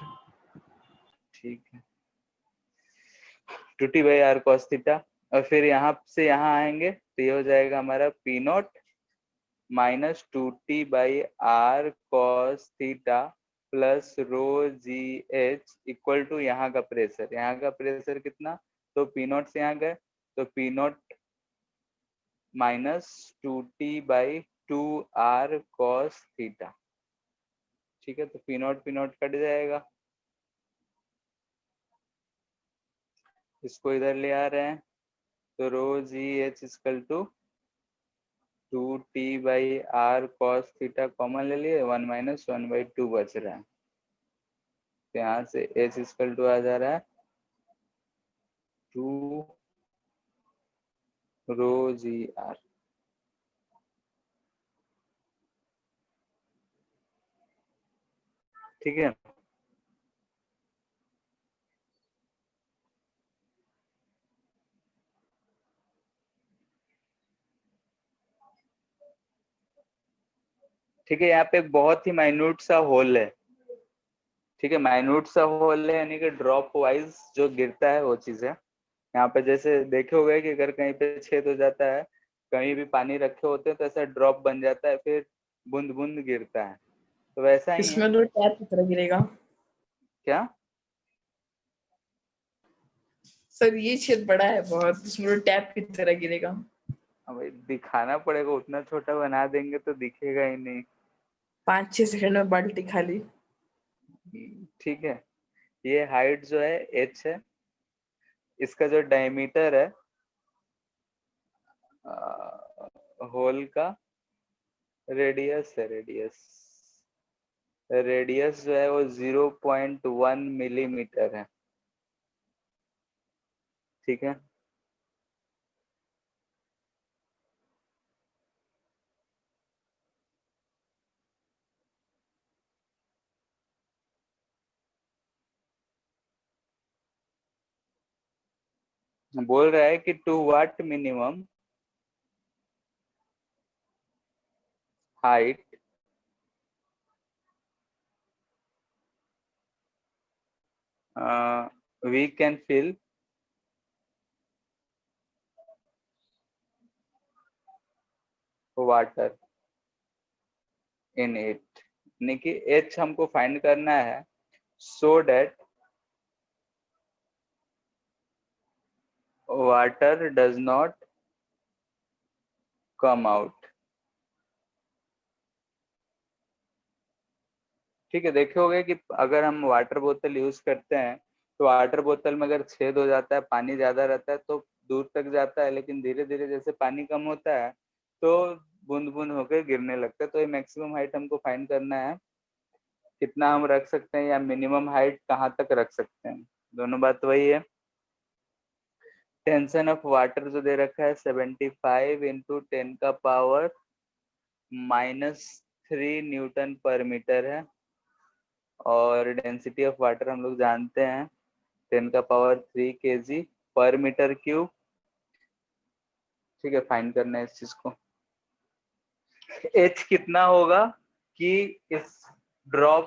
ठीक है, 2t/r cos थीटा, और फिर यहाँ से यहाँ आएंगे तो ये हो जाएगा हमारा P naught minus 2t/r cos theta plus rho G H equal to यहाँ का प्रेशर कितना, तो पी नॉट से यहाँ गए तो P naught minus 2t/2r cos theta. ठीक है, तो पी नॉट कट जाएगा, इसको इधर ले आ रहे हैं तो rho G H equal to 2t/r cos theta common ले लिए, 1 माइनस 1/2 बच रहा है, तो यहाँ से h इक्वल टू आ जा रहा है 2 रो जी आर। ठीक है, ठीक है, यहाँ पे एक बहुत ही माइन्यूट सा होल है। ठीक है, माइन्यूट सा होल है यानी कि ड्रॉप वाइज जो गिरता है वो चीज है। यहाँ पे जैसे देखे होगे कि अगर कहीं पे छेद हो जाता है, कहीं भी पानी रखे होते हैं तो ऐसा ड्रॉप बन जाता है, फिर बूंद बूंद गिरता है, तो वैसा ही है। इसमें तो टैप की तरह गिरेगा क्या सर, ये छेद बड़ा है बहुत, इसमें तो टैप की तरह गिरेगा। अब भाई दिखाना पड़ेगा, उतना छोटा बना देंगे तो दिखेगा ही नहीं। 5-6 सेकंड में बाल्टी खाली। ठीक है, ये हाइट जो है h है, इसका जो डायमीटर है होल का रेडियस है, रेडियस जो है वो 0.1 मिलीमीटर है। ठीक है, बोल रहा है कि to what minimum height we can fill water in it, यानी कि H हमको फाइंड करना है so that water does not come out। ठीक है, देखे होगे कि अगर हम वाटर बोतल यूज करते हैं तो वाटर बोतल में अगर छेद हो जाता है, पानी ज्यादा रहता है तो दूर तक जाता है, लेकिन धीरे धीरे जैसे पानी कम होता है तो बूंद बूंद होकर गिरने लगता है। तो ये मैक्सिमम हाइट हमको फाइंड करना है, कितना हम रख सकते हैं या मिनिमम हाइट कहाँ तक रख सकते हैं, दोनों बात वही है। टेंशन ऑफ वाटर जो दे रखा है 75 इंटू 10 का पावर -3 न्यूटन पर मीटर है, और डेंसिटी ऑफ वाटर हम लोग जानते हैं 10 का पावर 3 kg पर मीटर क्यूब। ठीक है, फाइंड करना है इस चीज को। H कितना होगा कि इस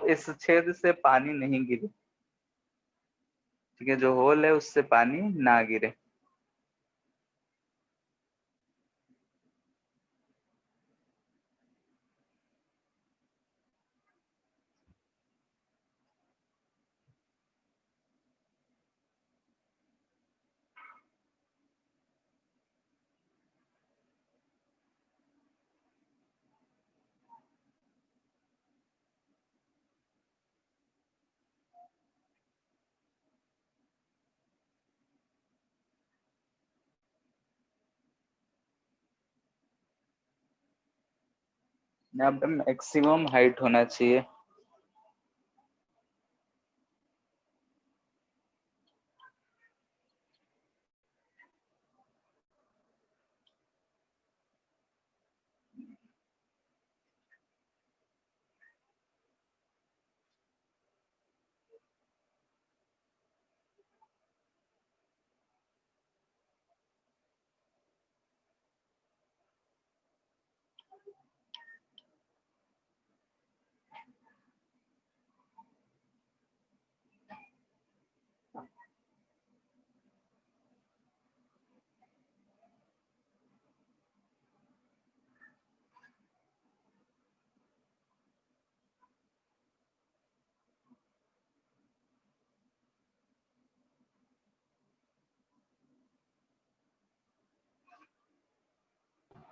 इस छेद से पानी नहीं गिरे, ठीक है, जो होल है उससे पानी ना गिरे। यहाँ पे मैक्सिमम हाइट होना चाहिए।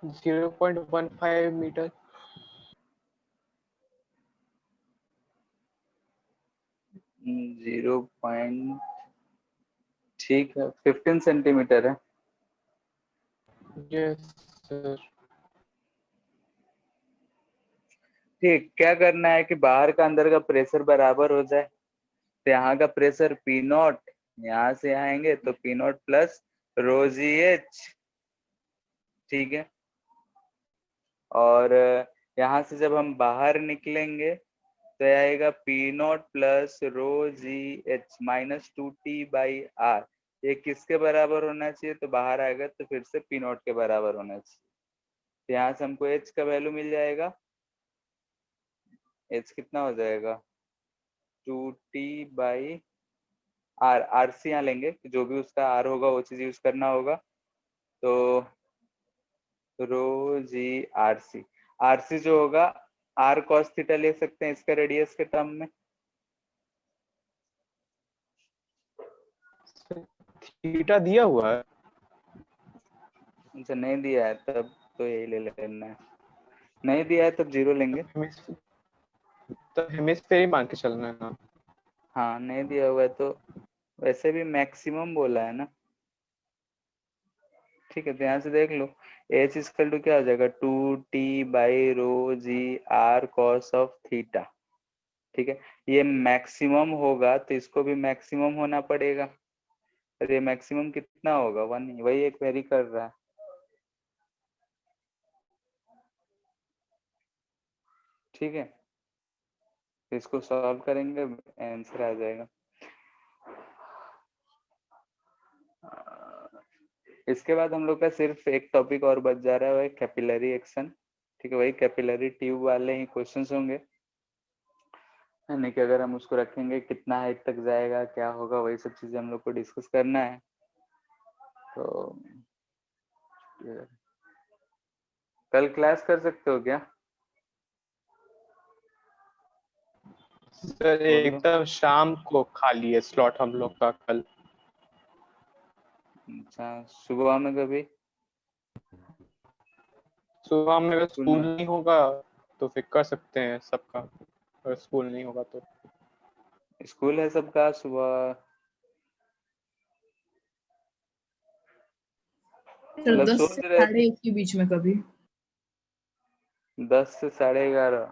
Zero 0.15 metre. 0. ठीक है, 15 सेंटीमीटर है। Yes sir. ठीक, क्या करना है कि बाहर का अंदर का प्रेशर बराबर हो जाए। तो यहाँ का प्रेशर पी नॉट, यहाँ से यहाँ आएंगे तो P naught plus rho G H. ठीक है, और यहाँ से जब हम बाहर निकलेंगे तो आएगा P naught plus rho G H -2t/r। ये किसके बराबर होना चाहिए, तो बाहर आएगा तो फिर से पी नॉट के बराबर होना चाहिए। तो यहाँ से हमको एच का वैल्यू मिल जाएगा, एच कितना हो जाएगा 2t/r। आर सी यहाँ लेंगे, जो भी उसका आर होगा वो चीज यूज करना होगा। तो रो जी आर सी जो होगा आर कॉस थीटा ले सकते हैं इसका रेडियस के टर्म में। थीटा दिया हुआ है। अच्छा, नहीं दिया है तब तो यही ले लेना है, नहीं दिया है तब 0 लेंगे। तो हेमिस्फीयर ही मान के चलना है ना। हाँ, नहीं दिया हुआ है तो वैसे भी मैक्सिमम बोला है ना, ठीक है, ध्यान से देख लो। H इक्वल टू क्या हो जाएगा, 2t/ρg r cos of theta. ठीक है, ये मैक्सिमम होगा तो इसको भी मैक्सिमम होना पड़ेगा। और ये मैक्सिमम कितना होगा, 1, वही एक वेरी कर रहा है। ठीक है, इसको सॉल्व करेंगे, आंसर आ जाएगा। इसके बाद हम लोग का सिर्फ एक टॉपिक और बच जा रहा है, वही कैपिलरी एक्शन। ठीक है, वही कैपिलरी ट्यूब वाले ही क्वेश्चंस होंगे, यानी कि अगर हम उसको रखेंगे कितना हाइट तक जाएगा, क्या होगा, वही सब चीजें हम लोग को डिस्कस करना है। तो कल क्लास कर सकते हो क्या? सर एकदम शाम को खाली है स्लॉट हम लोग का कल। अच्छा, सुबह में कभी? सुबह में अगर स्कूल स्कूल में? नहीं होगा तो फिर कर सकते हैं सबका, अगर स्कूल नहीं होगा तो। स्कूल है सबका सुबह? सर मतलब 10 सोच से रहे 1:30 के बीच में कभी। 10 से 11:30।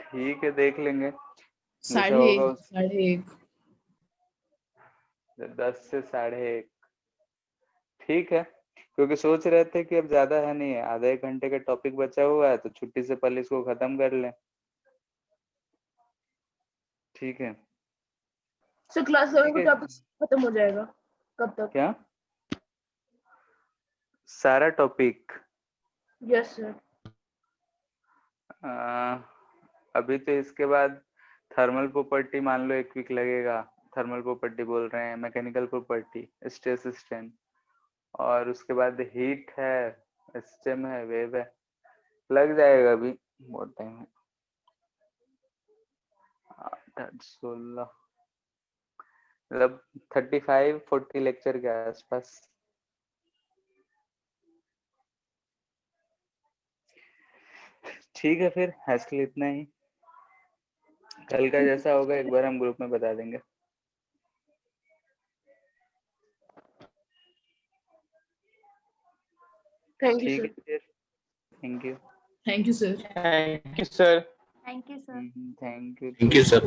ठीक है, देख लेंगे जैसा होगा 1:30 1:30। 10 से 1:30। ठीक है, क्योंकि सोच रहे थे कि अब ज्यादा है नहीं, आधा एक घंटे का टॉपिक बचा हुआ है, तो छुट्टी से पहले इसको खत्म कर लें। ठीक है। सर क्लास ठीक 7 है। का टॉपिक खत्म हो जाएगा कब तक? क्या सारा टॉपिक? Yes sir. अभी तो इसके बाद थर्मल प्रॉपर्टी मान लो 1 वीक लगेगा। थर्मल प्रॉपर्टी बोल रहे हैं, मैकेनिकल प्रॉपर्टी, स्ट्रेस स्ट्रेन, और उसके बाद हीट है, स्टेम है, वेव है, लग जाएगा अभी बहुत टाइम है। 16 मतलब 35-40 लेक्चर के आसपास। ठीक है, फिर आज के लिए इतना ही। कल का जैसा होगा एक बार हम ग्रुप में बता देंगे। थैंक यू ठीक है सर। फिर, thank you. Thank you sir. Thank you sir. Thank you sir. Thank you. Thank you, sir.